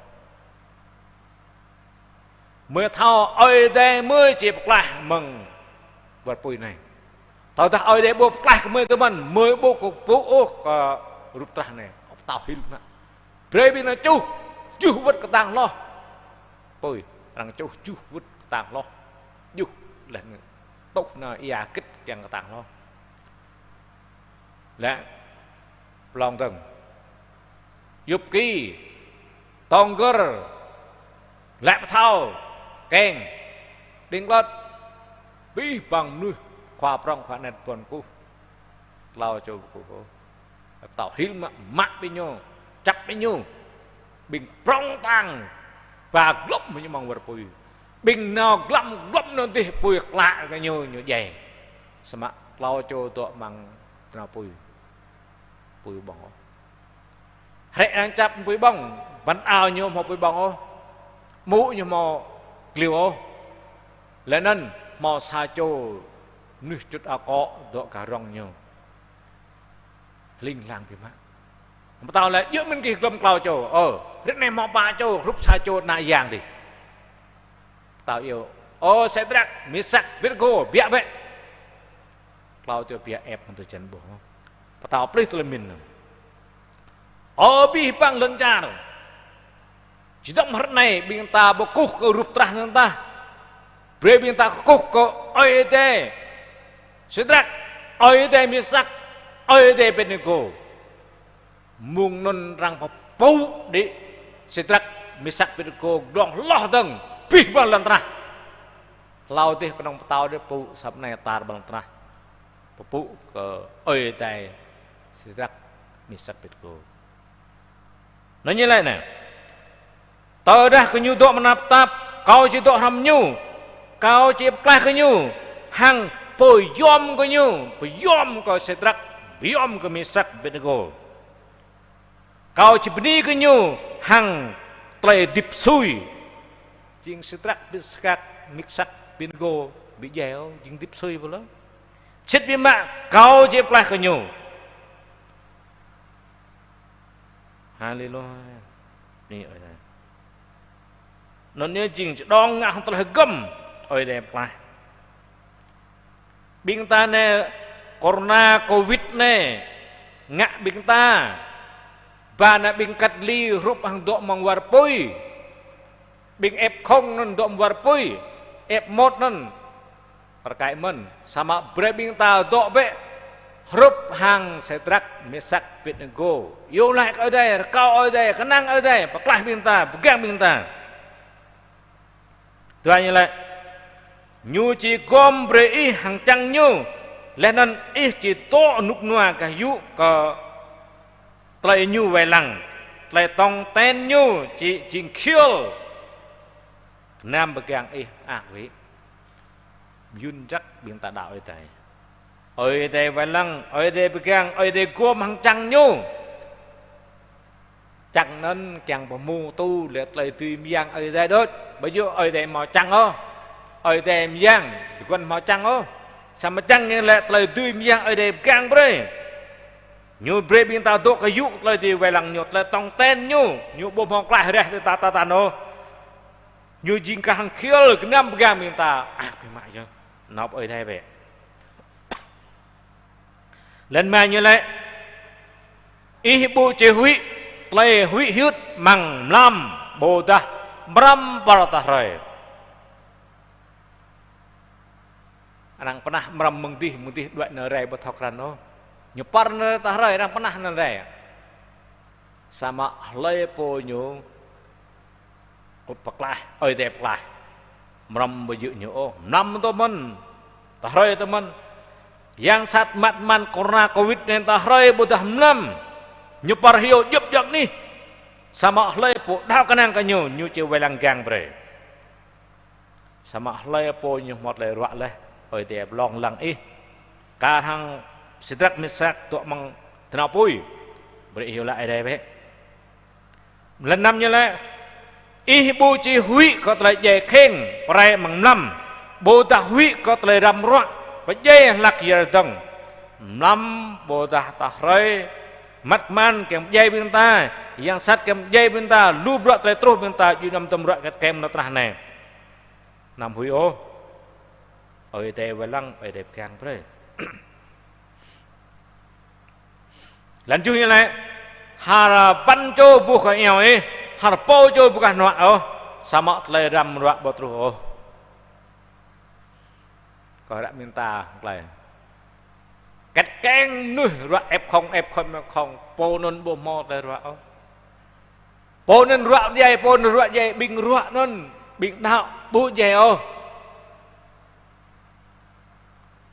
mới thao ơi đây mới chỉ lại mừng vật bùi này tao ta ơi đây buộc lại mới cái mình mới buộc cục bố ô rút trả này tao hiểu nè bây giờ chú vật cái tàng lo pôi răng châu chu vút tàng lo du là tốt nó ia kích chẳng tàng lo lẽ lòng từng giúp ký tông gơ lẹ thao kèn đinh lót bí bằng nuôi khoa prong khoa nét buồn cú lao cho cô tao hil mắc bên nhau chắc bên nhau bình prong tang và glop như mong vật bùi bình nào glop nó thì bùi lạ cái nhau như vậy sama lao cho tụi bằng nào bùi bong hệ đang chắp bùi bong vẫn ao như một bùi bong mũ như một liều lên nên mò sa cho nứt chút áo cọ độ cả rong nhiều linh lang bị mắc mà tao lại giữa mình kì lâm cào cho rất này mò ba cho rút sa cho nại giang đi tao yêu sẽ đắc mi sắc biết cô bịa vậy cào cho bịa ép mình tôi chân bộ tao plei tôi mình bi bang lên cha rồi chỉ đâm hết này biên ta bộ cúc rút ra người ta bê biên ta cúc có ơi thế Sidrak ơi thế mi sắc ơi thế bên cô mùng non răng phập bấu đi Sidrak mi sắc bên cô đong lo từng pi bang lần tra lao thế con ông tao để pu sắp này tar bang tra pu có ơi thế Sidrak mi sắc bên cô nói như này nè tao dah kenyu dok menatap kau ci dok hamnyu kau ci kelah kenyu hang peyom kenyu peyom kau Sidrak biom ke Misak Abednego kau ci beni kenyu hang tlai dip sui jing Sidrak Misak Abednego bị dèo jing dip sui pula chết bi mak kau ci kelah kenyu haleluya ni ơi nó nhớ chừng đong ngã tôi là gầm ơi đẹp lại biên ta nè corona covid nè ngã biên ta và nè biên cắt ly rúp hàng độ mong war pui biên ép không nên độ war pui ép một nên terkait men sama bre biên ta độ bệ rúp hàng Sidrak Misak Abednego yêu lại ở đây cao ở đây khả năng ở đây bạc lại biên ta pegang biên ta thứ như lại nhu chỉ gom bre hàng chăng nhu lên nên chỉ to nục noa cả yu cả tlai nhu về lăng tlai tong ten nhu chỉ khiêu nam pegang với yun chắc biên ta đạo đây ơi đây về lăng ơi đây pegang ơi đây gom hàng chăng nhu chẳng nên càng bỏ mua tu để lấy tìm giang ở đây đó bây giờ ở đây màu trắng ó ở đây giang còn màu trắng ó sao mà trắng như là lấy tìm giang ở đây càng bre nhu bre biên ta độ cái dụ lấy thì về lằng nhột là tòng ten nhu bom hong lại đây ta nó nhu jing càng khiêu cái năm gam biên ta cái mại chứ nó ở đây về lần mai như lại ibu chỉ huy play huy hiut mang lam boda bram paratahrai anang pernah meram mengtih dua nerai bethokrano nyepar nerai tahrai anang pernah nerai sama lepo nyu kopaklah oi deplah meram baju nyu nam teman tahrai teman yang saat matman corona covid nen tahrai bodah nam nyepar hiu jep jak ni sama lepo đau kenang kanyu nyu chiu velang gang bre sama lepo nyu mot le ruak le oi te long lang ka hang Sidrak Misak tu mang tenapui bre hiu la ai dai be lần năm như lẽ bu chi hui có trai dè khen prai mang năm bồ ta hui có trai ram ruak ba dè lak yer dong năm bồ ta ta rei mắt man kem dây bên ta yang sát kem dây bên ta lu brak trai terus bên ta yu nam tâm brak kem nó trah này nam hui ô ơi tè velang ơi đẹp càng bre lần chung như này harapan cho bukan eo harapo cho bukan noa sama tlai ram ruak bo terus ko rak minta tlai cách keng nuôi ruak ép không po non bo mo tlai ruak po non ruak dây bình ruak non bình đạo bu dây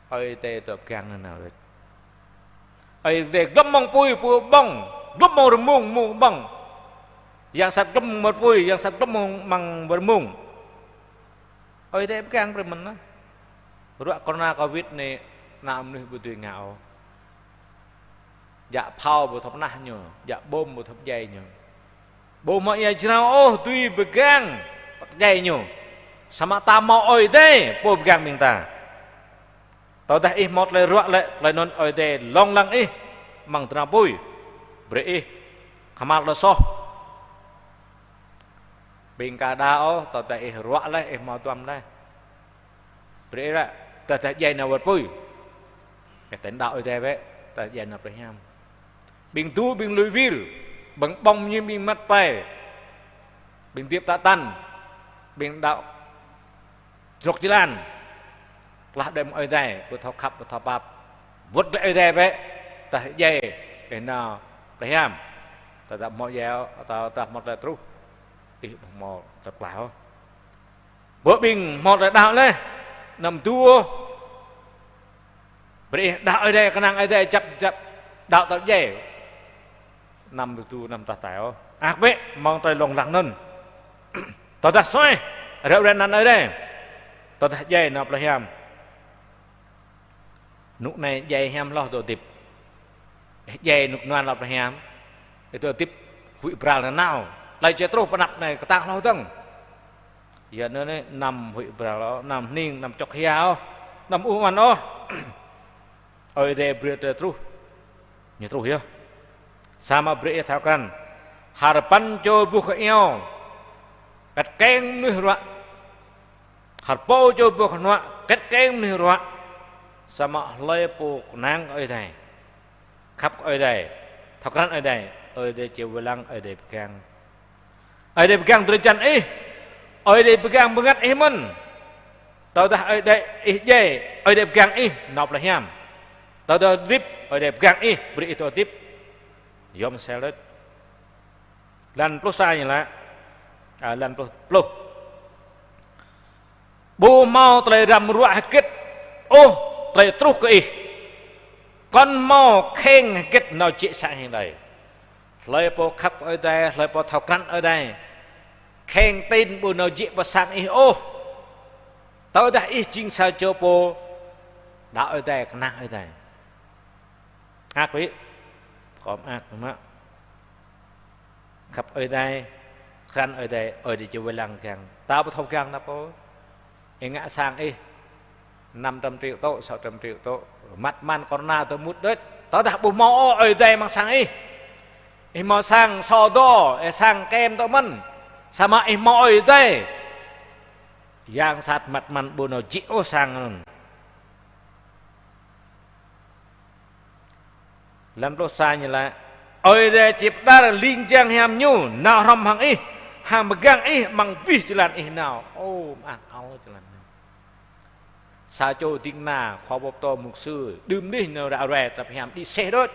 ơi tê tập keng nào đấy ơi để gấp mong pui bong gấp mong mung bong yang sat gấp một pui yang sat gấp mong bermung ơi tê keng premen lah ruak corona covid này nam nih butuh ngao dạ phao butuh thập nah nyo dạ bom butuh thập dây nyo bom mak ya jirau tui begang dây nyo sama tamo oi tê po begang minta tao dah mot le ruak le non oi tê long lang mang terapui beri kamal lesoh bingka dao tao dah ruak le mau tuam le beri ra tao dah dây nào pui cái tên đạo thế vậy ta dạy nó phải nham bình tu bình lùi vil bằng bông như bình mắt bay bình tiếp tạ tan bình đạo rục chi lan là đem ở đây bữa thọ khắp bữa thọ bạp vượt lại thế vậy ta dạy cái nào phải nham ta đặt mọi dẻo ta một là trú đi một tập lão bữa bình một là đạo lên nằm tua beri đạo ở đây kenang ở đây chập đạo tập dễ nằm tu nằm ta tẻo ác bệ mong tay lồng lặng nôn tao ta xoay rượu đen năn ở đây tao ta dễ nạp là hem nụ này dễ hem lo tổ tiếp dễ nụ noan nạp là hem để tổ tiếp hụi bral là nào lại chơi trâu nạp này cái tang lo tầng giờ nữa này nằm hụi bral nằm ninh nằm chọc hiao nằm u màn ó oi de berita terus nyetruh ya sama beri tahukan harapan coba ke eo kat keng nih ruak harpo coba ke nuak kat keng nih ruak sama lepo nang oi đây khắp oi đây tahukan oi de coba lang oi de pegang terjan oi de pegang bengat men tahu dah oi de je oi de pegang nop lah hiam tao đó tiếp ở đẹp găng beri itu tiếp yom salad lan plus sai như là lan plus bu mau trai ram ruak kết trai trúc cái con mau khen kết nào chị sang như này lấy po khắp ở đây lấy po thảo cắn ở đây khen tin bu nào chị vào sang tao đã chính sao cho po đã ở đây cái năng ở đây ác quý còn ác đúng không khắp ở đây khăn ở đây chưa về lăng càng tao bắt thông càng đó po ngã sang 500 triệu tô 600 triệu tô mặt man con na tôi mút đất tao đặt bù mò ở đây mang sang mò sang so đo sang kem tao mân sama mò ở đây yang sát mặt man bù nó chịu sang làm lo sai như là oi de chip dar ling jang ham nyu na ram hang hang begang mang pi jalan nào mang ao jalan sa cho ting na kho bop to mục sư đêm đi nào đã rè tập ham đi xe đốt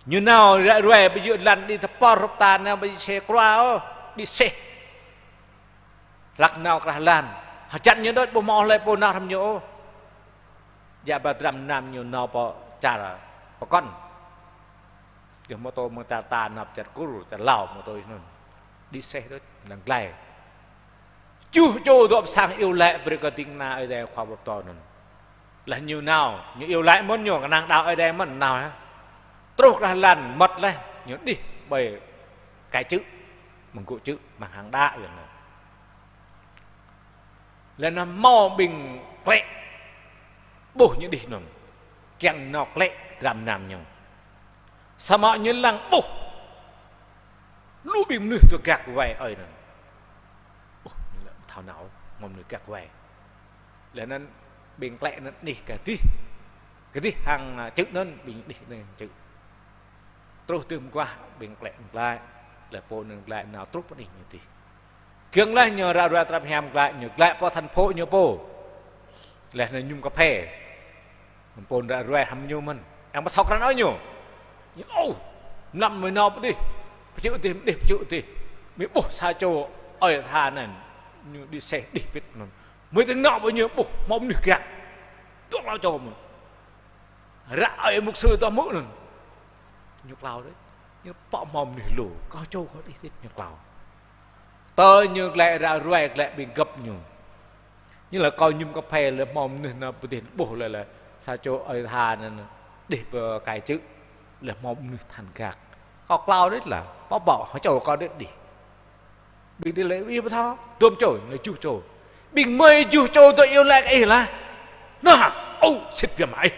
như nào đã rè bây giờ lần đi tập rop tan nào bây xe qua đi xe lắc nào cả lan chặn như đốt bộ mò lại bộ nào tham nhô dạ bà trầm nam như nào bộ trả con điều mô tô mà ta nạp chặt cú chặt lào mà tôi đi xe đó lần này chú độp sang yêu lệ bởi cái tình na ở đây khoa bậc to là nhiều nào những yêu lệ muốn nhiều cái nàng đạo ở đây mất nào ha trục là lần mật lên nhớ đi bởi cái chữ mình cụ chữ mà hàng đa vậy này là nó mò bình quẹ bổ những đi nồng kẹng nọc lệ làm nằm nhau sama như lăng lu bìm nửa tôi gạt về ơi nè thảo não ngom nửa gạt về là nên bình lệ nó đi cái tí hàng chữ nên bình đi này chữ trôi từ hôm qua bình lệ lại là po nương lại nào trút đi như tí kiêng lại nhờ ra ra tập hàm lại nhờ lại po thành phố nhờ po là nhung cà phê mình pôn ra ra hầm nhung mình em bắt thọc ra nói nhung nhưng ô năm mươi nọ đi chịu tìm đi chịu tìm mới bổ xa châu ở thà này như đi xe đi biết nó mới tiếng nọ bao nhiêu bổ mong được gạt tuột lao châu mà ra ở một sư to mũi rồi nhục lao đấy như bọ mồm nỉ lù có châu có đi nhục lao tơ như lại ra ruồi lại bị gập nhung như là coi nhung cà phê là mồm nỉ nó bị tiền bổ lại là xa châu ở thà này để cái chữ là mồm nỉ thành gạt học lao đấy là bỏ họ châu con đấy đi bình đi lấy yêu thao tôm trổi là chu trổi bình mời chu trổi tôi yêu lại cái là nó hả ô xịt về mày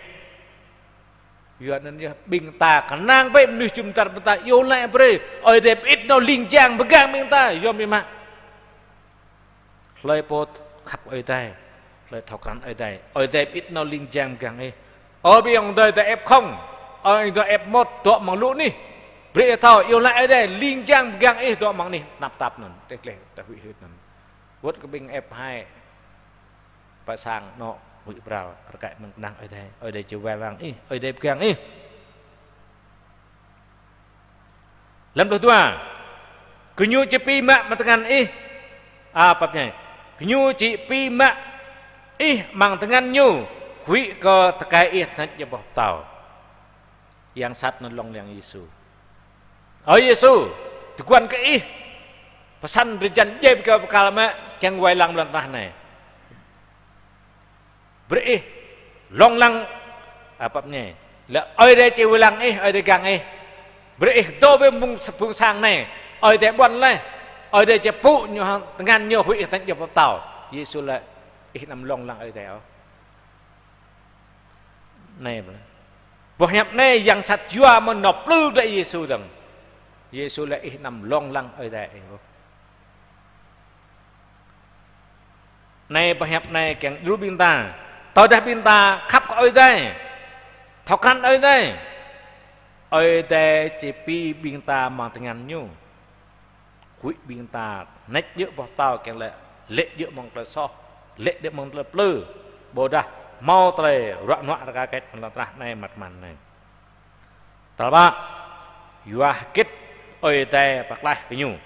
giờ nên bình ta cả nang bem như chúng ta yêu lại bre ở đẹp ít nó linh giang với gang bình ta do mình mà lời po khắp ở đây lời thọc rắn ở đẹp ít nó linh giang gang ấy ở bên đây ta ép không ở đây ép một tụi mằng lũ đi bệ thao yêu lại đây linh giang gang ấy tụi mằng này nạp tạp nè đây là ta hủy hết nè vớt cái bình F2 và sang nó hủy vào cái mình đang ở đây chiều về vàng ở đây gang ấy làm đầu tua cứ như chỉ pi mạ mà tangan bab này cứ như chỉ pi mạ mang tangan như hủy cơ takai thật cho bọc tàu yang sat nolong yang Yesus Yesus tuan ke pesan berjanji ke kalama yang wailang lantah này beri long lang apa ni là ở đây chỉ wailang ở đây gang beri to bên mung sepung sang này ở đây buồn này ở đây chỉ phụ như ngàn nhiều hủy thành nhập tàu Yesus là nằm long lang ở đây này bộ hẹp này yang sat jua menop lu dari Yesus dong Yesus là nằm long lăng ở đây này bộ hẹp này càng rút bin ta tôi đã bin ta khắp ở đây thọc khăn ở đây chỉ pi bin ta mang tiếng Anh nhau quỷ bin ta nét giữa vào tao càng lệ lệ giữa mong là so lệ giữa mong là plư bồ đà mau tề loạn loạn ra cái là này mặt màn này tao ba yua kết ở đây bạc lại cái nhung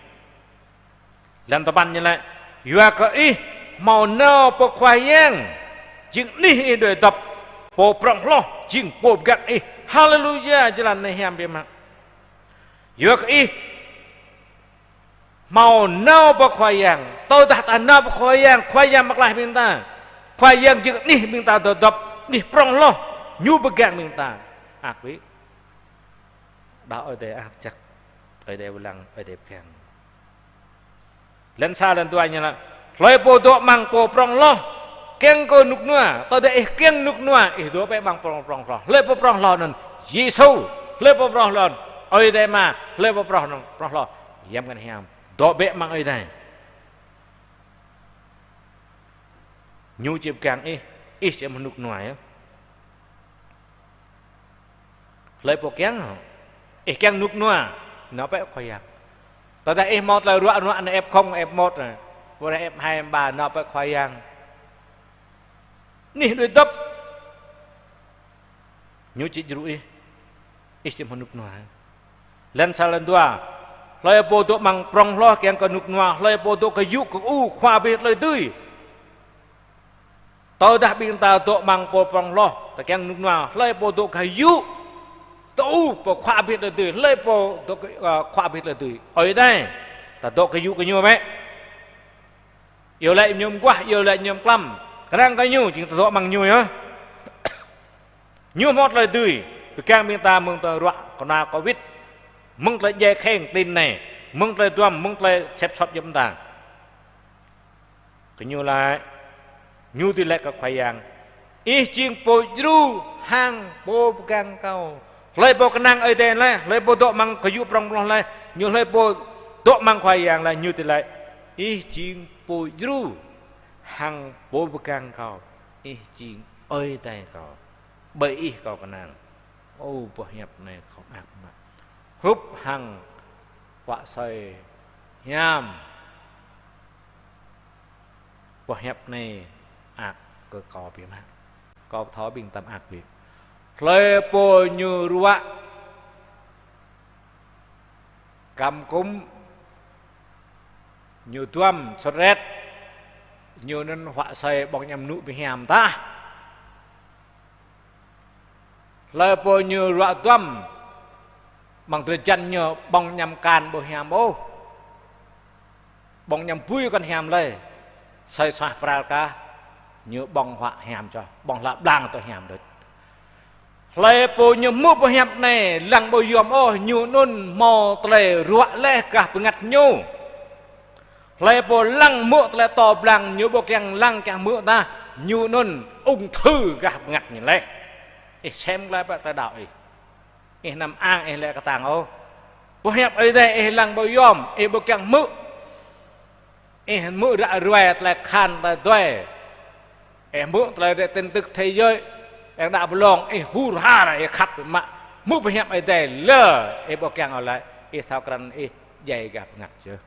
làm tao ban như này yua có màu nâu bọc khoai yang chừng ní đời tập bộ prong lo chừng bộ gạt hallelujah jalan này ham biếng yua có màu nâu bọc khoai yang tôi đã tan nâu bọc khoai yang bạc lại bên ta khoai yang chừng ní bên ta đời tập ní prong lo nhu bạc gạt bên ta quý đó ở đây chắc ở đây lăng ở đây khen lần xa lần tôi anh là lời bộ độ mang bộ prong lo keng cô nục nua tôi để keng nục nua đó bé bằng prong lo lời bộ prong lo nên Giêsu lời bộ prong lo ở đây mà lời bộ prong lo yếm cái ham đó bé mang ở đây nhu chìm càng sẽ mà nục nua lời bộ keng keng nục nua nó bé khoai yak tao đã một là ruộng này F0 F1 này vừa này F2 F3 nó bé khoai yak nỉ đôi tấp nhớ chị rủi xem nục nua lần sau lần tua lời bộ tụ bằng prong lo keng còn nục nua lời bộ tụ cái dụ cái u khoa biệt lời tươi tao đã bị tao tụ bằng bộ prong lo ta keng nục nua lời bộ tụ cái dụ tu bộ khoa biệt là từ lấy bộ tu khoa biệt là từ ở đây ta tu cái dụ cái nhiều mấy yêu lại nhom quá yêu lại nhom lắm cái đang cái nhiều chỉ tu bằng nhiều nhá nhiều một lời từ càng miền ta mừng ta rọa còn nào có biết mừng lại dễ khen tin này mừng lại tuam mừng lại xếp sọt giấm ta cái nhiều lại nhiều thì lại các khoai yang chiên bồi ru hàng bồ càng cao lấy bộ cái năng ở đây này lấy bộ độ mang cái dụ prong này như lấy bộ độ mang khoai yang là như thế này chiên bồi ru hàng bồ càng cao chiên ở đây cao bảy cao cái năng bộ hẹp này không ác mà húp hàng quả xoay nham bỏ hẹp này ạc cơ có bị mà có thó bình tâm ạc bị lê bồ như ruạ cầm cúng như tuâm sốt rét như nên họa xây bọc nhằm nụ bị hèm ta lê bồ như ruạ tuâm bằng từ chân nhờ bong nhằm can bồ hèm ô bong nhằm vui con hèm lê xây xoa pral ca như bong họa hèm cho bong lạ đang tôi hèm được lê bồ như mũ bồ hèm này lăng bồ yom ô như nôn mò tề ruạ lê cả bồ ngặt nhu lê bồ lăng mũ tề tò blang như bồ keng lăng keng mũ ta như nôn ung thư cả bồ ngặt nhìn lê xem lại bác ta đạo ấy nằm an ấy lại cái tàng ô bồ hẹp ấy đây lăng bồ yom ấy bồ keng mũ mũ đã ruệ lại khan lại tuệ mũ lại tên tức thế giới em đã belong hur ha này khắp mà mũ bồ hẹp ấy đây lơ bồ keng ở lại thao cần dày gặp ngặt chưa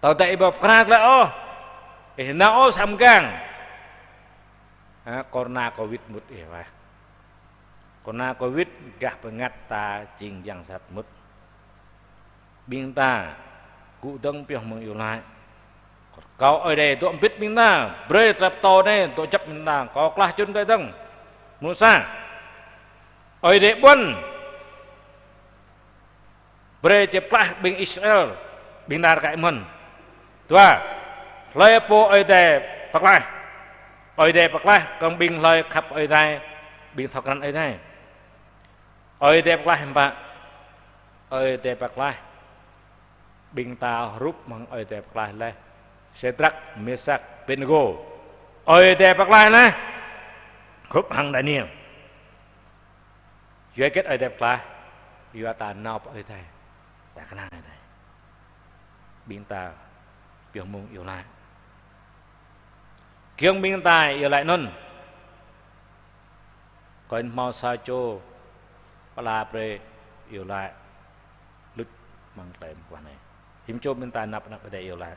tao tại bồ keng lại ô não sắm gang corona covid một vậy corona covid gặp ngặt ta trình yang sat mut bing ta cụ đông piong mong yêu lại cậu ở đây tôi biết bing ta bre trap to này tôi chấp bing ta có class chân đây tông muốn sao ở đây buôn bre chép class bing Israel bing ta cái mình tua lấy po ở đây bạc lai ở đây bạc lai còn bing lời khắp ở đây bing thọ căn ở đây ở đây bạc lai hả bạn ở đây bạc lai bing ta rúp mang ở đây bạc lai này Sedrak Mesak Abednego ở đây bạc lai này rúp hàng đại niệm duy kết ở đây bạc lai duy ta nào ở đây ta cái này đây bing ta biểu mong yêu lại kiêng bing ta yêu lại nôn còn mau sa cho pala pre yêu lại lứt mang lại quả này hiểm cho bên ta nạp ở đây yêu lại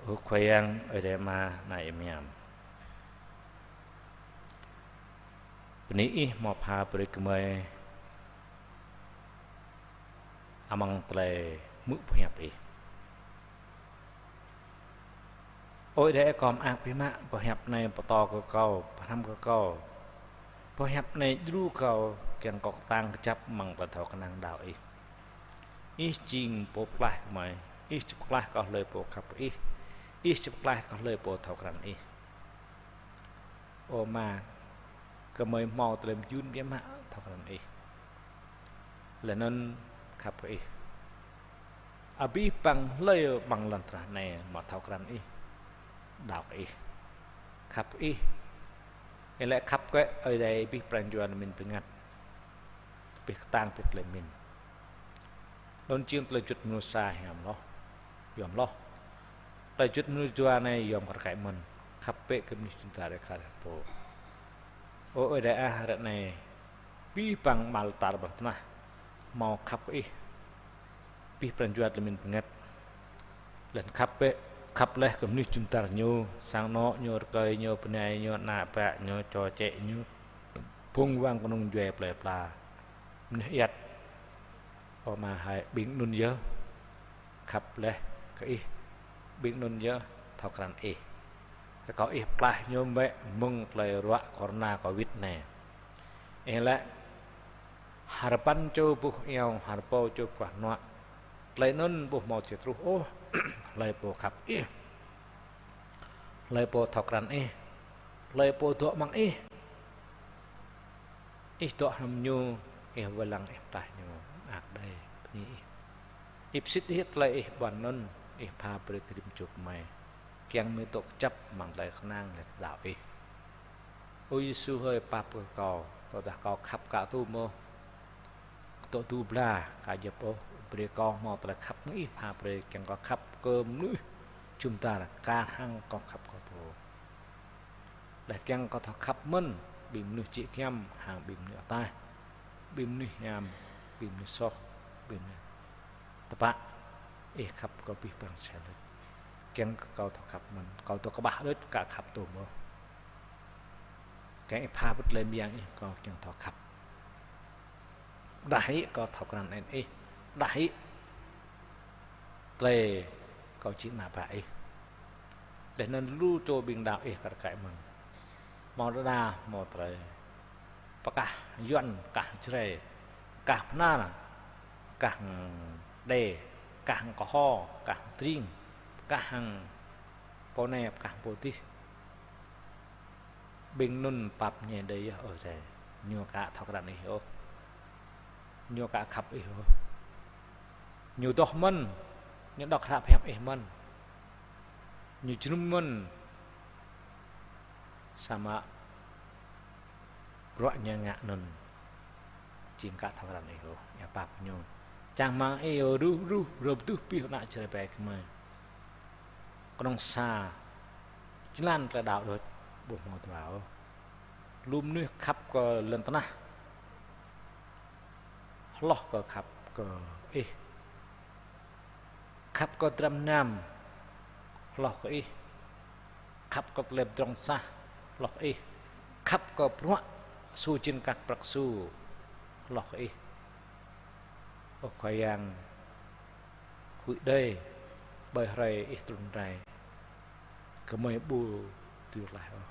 ở khoang ở đây mà này em nhầm ini mau pha pre kemai amang tle mũ hẹp đi ôi để còn ác với mạ bò hẹp này bò to cơ cầu bò năm cơ cầu bò hẹp này đu cầu kèn cọc tăng chấp bằng là thầu khả năng đạo ý ít chinh bò lại mày ít chụp lại có lời bò khắp ý ít chụp lại có lời bò thầu khả năng ý ô mà cơ mới mò từ làm chun với mạ thầu khả năng ý là nên khắp ý abi bằng lời bằng lần trả này mà thao cần ý đào ý khắp ý lại khắp cái ở đây biết plan cho mình bị ngặt bị tăng bị lại mình đón chiên lời chút nô xa hàm lo dòm lo lời chút nô cho này dòm cả cái mình khắp bệ cái mình chúng ta để khai bộ ở đây đoạn này bi bằng mal tar bằng na mau khắp ý pi penjuat lemin pengat dan kap leh kemni juntar nyu sang no nyu kai nyu penai nyu na pa nyu cho che nyu pung wang konong jue ple pla yat o ma hai bing nun yo kap leh kai bing nun yo thok ran có pla nyu be mung ple ruak corona covid ne la harapan cho bu eo harpo cho kwa no lấy nôn bộ màu chết ô lấy bộ khắp lấy bộ thọc rắn lấy bộ thọ mang thọ nằm nhu em vừa lăng em tại nhu ạc đây ni ip xít hết lấy bản nôn pha bơi tìm chụp mày kiang mới tộc chấp bằng lại khả năng là đạo ôi su hơi pa bờ cò tao đã cò khắp cả tu mô tao tu bla cả dập ô bề con mò là khắp nghĩ pha bề càng có khắp cơm nữa chúng ta là ca hăng có khắp có bộ là càng có thọ khắp mân bìm nước chị kem hàng bìm nước tai bìm nước nhàm bìm nước so bìm nước tập bạn khắp có bị bằng xe kieng kau thọ khắp mình kau thọ các bác đứt cả khắp tụm rồi cái pha bứt lên miếng ấy kau kieng thọ khắp đại kau thọ cái này ấy đại lệ kau chỉ là vậy để nên lưu cho bình đạo ấy cả cái mình mò ra mò trời bác cả dọn cả trời cả na là cả đề cả có ho cả trinh cả hàng po nẹp cả po tí bình nun pap nhẹ đấy ở đây nhiều cả thọc đàn này hiểu nhiều cả khắp hiểu nhiều đọc mân những đọc rạp hẹp mân nhiều chung mân sama rõ nhà ngạ nần chính cả thằng này hiểu ya pap nhiều chàng mang eo ru rồi tu pi nãy chơi bè cái mày con xa chỉ lan là đạo rồi buồn mò vào lùm nước khắp có lần tao na lót có khắp có khắp có trăm năm lót có khắp có lem trong xa lót khắp có pruak su trên các bậc su lót ở khoai yang hụi đây bởi rầy ít tuần này cứ mấy bù tuyệt lại rồi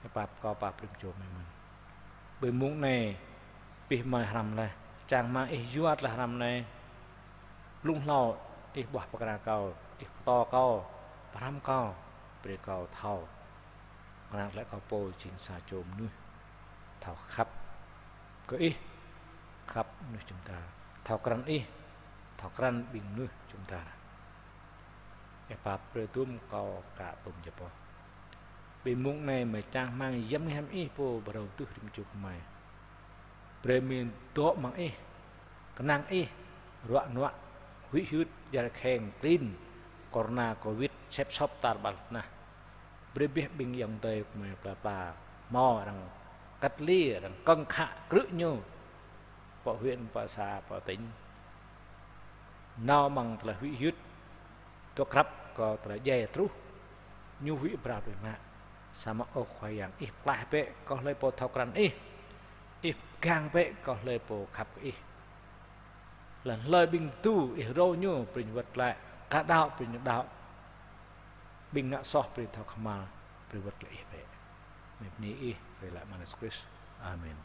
cái bạp có bạp đừng chụp mình bởi muốn này bị mời hàm này chàng mang ít duat là hàm này lung lò ít bỏ bạc ra cầu ít to cầu bám cầu bị cầu thầu còn lại cầu po chính xa chôm nuôi thầu khắp cứ ít khắp nuôi chúng ta thầu cran ít thầu cran bình nuôi chúng ta cái bạp rồi tôm cầu cả tôm chụp po bị muốn này mà chàng mang dâm hem ít po bắt đầu từ điểm chụp mày premium to mang ít cái năng ít loạn loạn hủy hút giờ khen tin corona covid xếp shop tar bal na biết bình dòng tây mà bà mò rằng cắt ly rằng cân khạ cự nhau bỏ huyện bỏ xa bỏ tỉnh nào bằng là hủy hút cho khắp có là dè trú như hủy bảo rồi mà sama ô khoai yang ít lại bệ có lấy bộ thao cran ít càng bệ có lấy bộ khắp là lời bình tu ở đâu nhô bình vật lại cả đạo bình đạo bình ngã so bình thao khama bình vật lại vậy mình ní về lại manuscript amen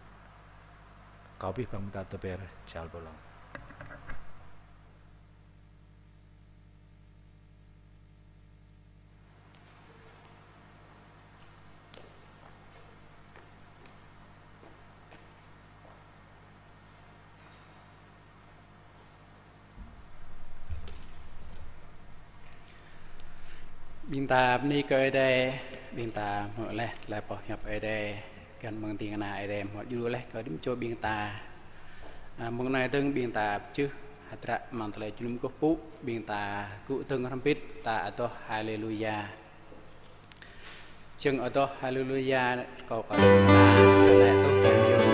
kau biết bằng ta tập bè chào bồ lòng bình ta ni cơ đây bình ta mọi lẽ lại bỏ nhập ở đây gần bằng tiền nào ở đây mọi du lẽ có điểm cho bình ta một ngày từng bình ta chứ hạt ra mang lại chúng có phúc bình ta cụ từng tham biết ta ở đó hallelujah chừng ở đó hallelujah có cả lại tốt nhiều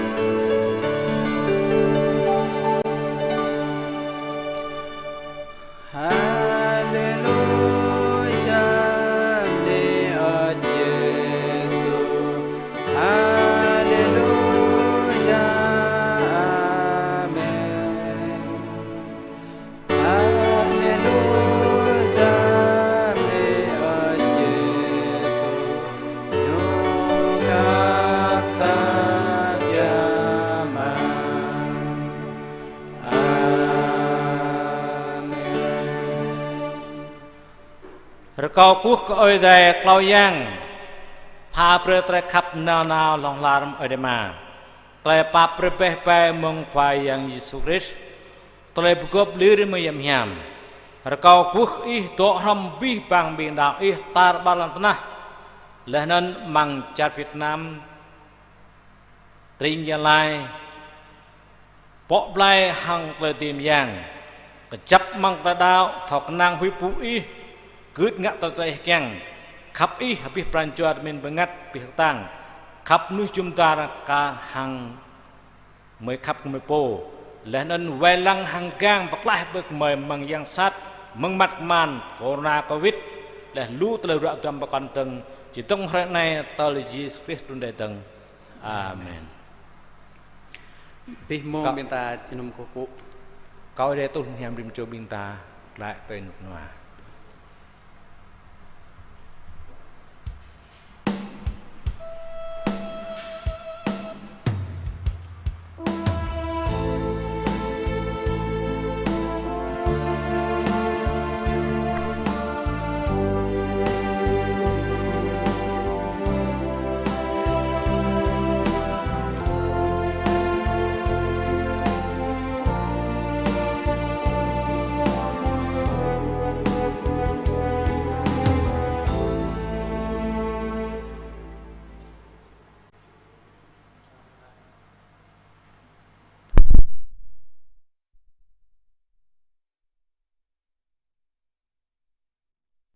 Kau kuh ke oi dai klau yang pha pre tre khắp nào lòng lam oi dai ma tre pa pre pe mong khoai yang Yesus Christ tre bugop lir me yam yam kau kuh to ram bi bang bin đạo tar balan tanah leh nan mang chat Việt Nam tring gia lai po blai hang tle tim yang ke chap mang ta đạo thọc nang hui pu cứ ngã tao tay keng khắp habis perancuan min bengat pihak tang khắp nuôi chúng ta là cả hàng mới khắp mới po lẽ nên vay lăng hàng gang bạc lại bực mời mang giang sát mengmat-man corona covid leh lu terlalu dalam pakanteng jitong hrenai tali Yesus Kristus datang amin ពីមកមានតាជំនុំគូ kau dia tu nyam rim cho bing ta lại tên nua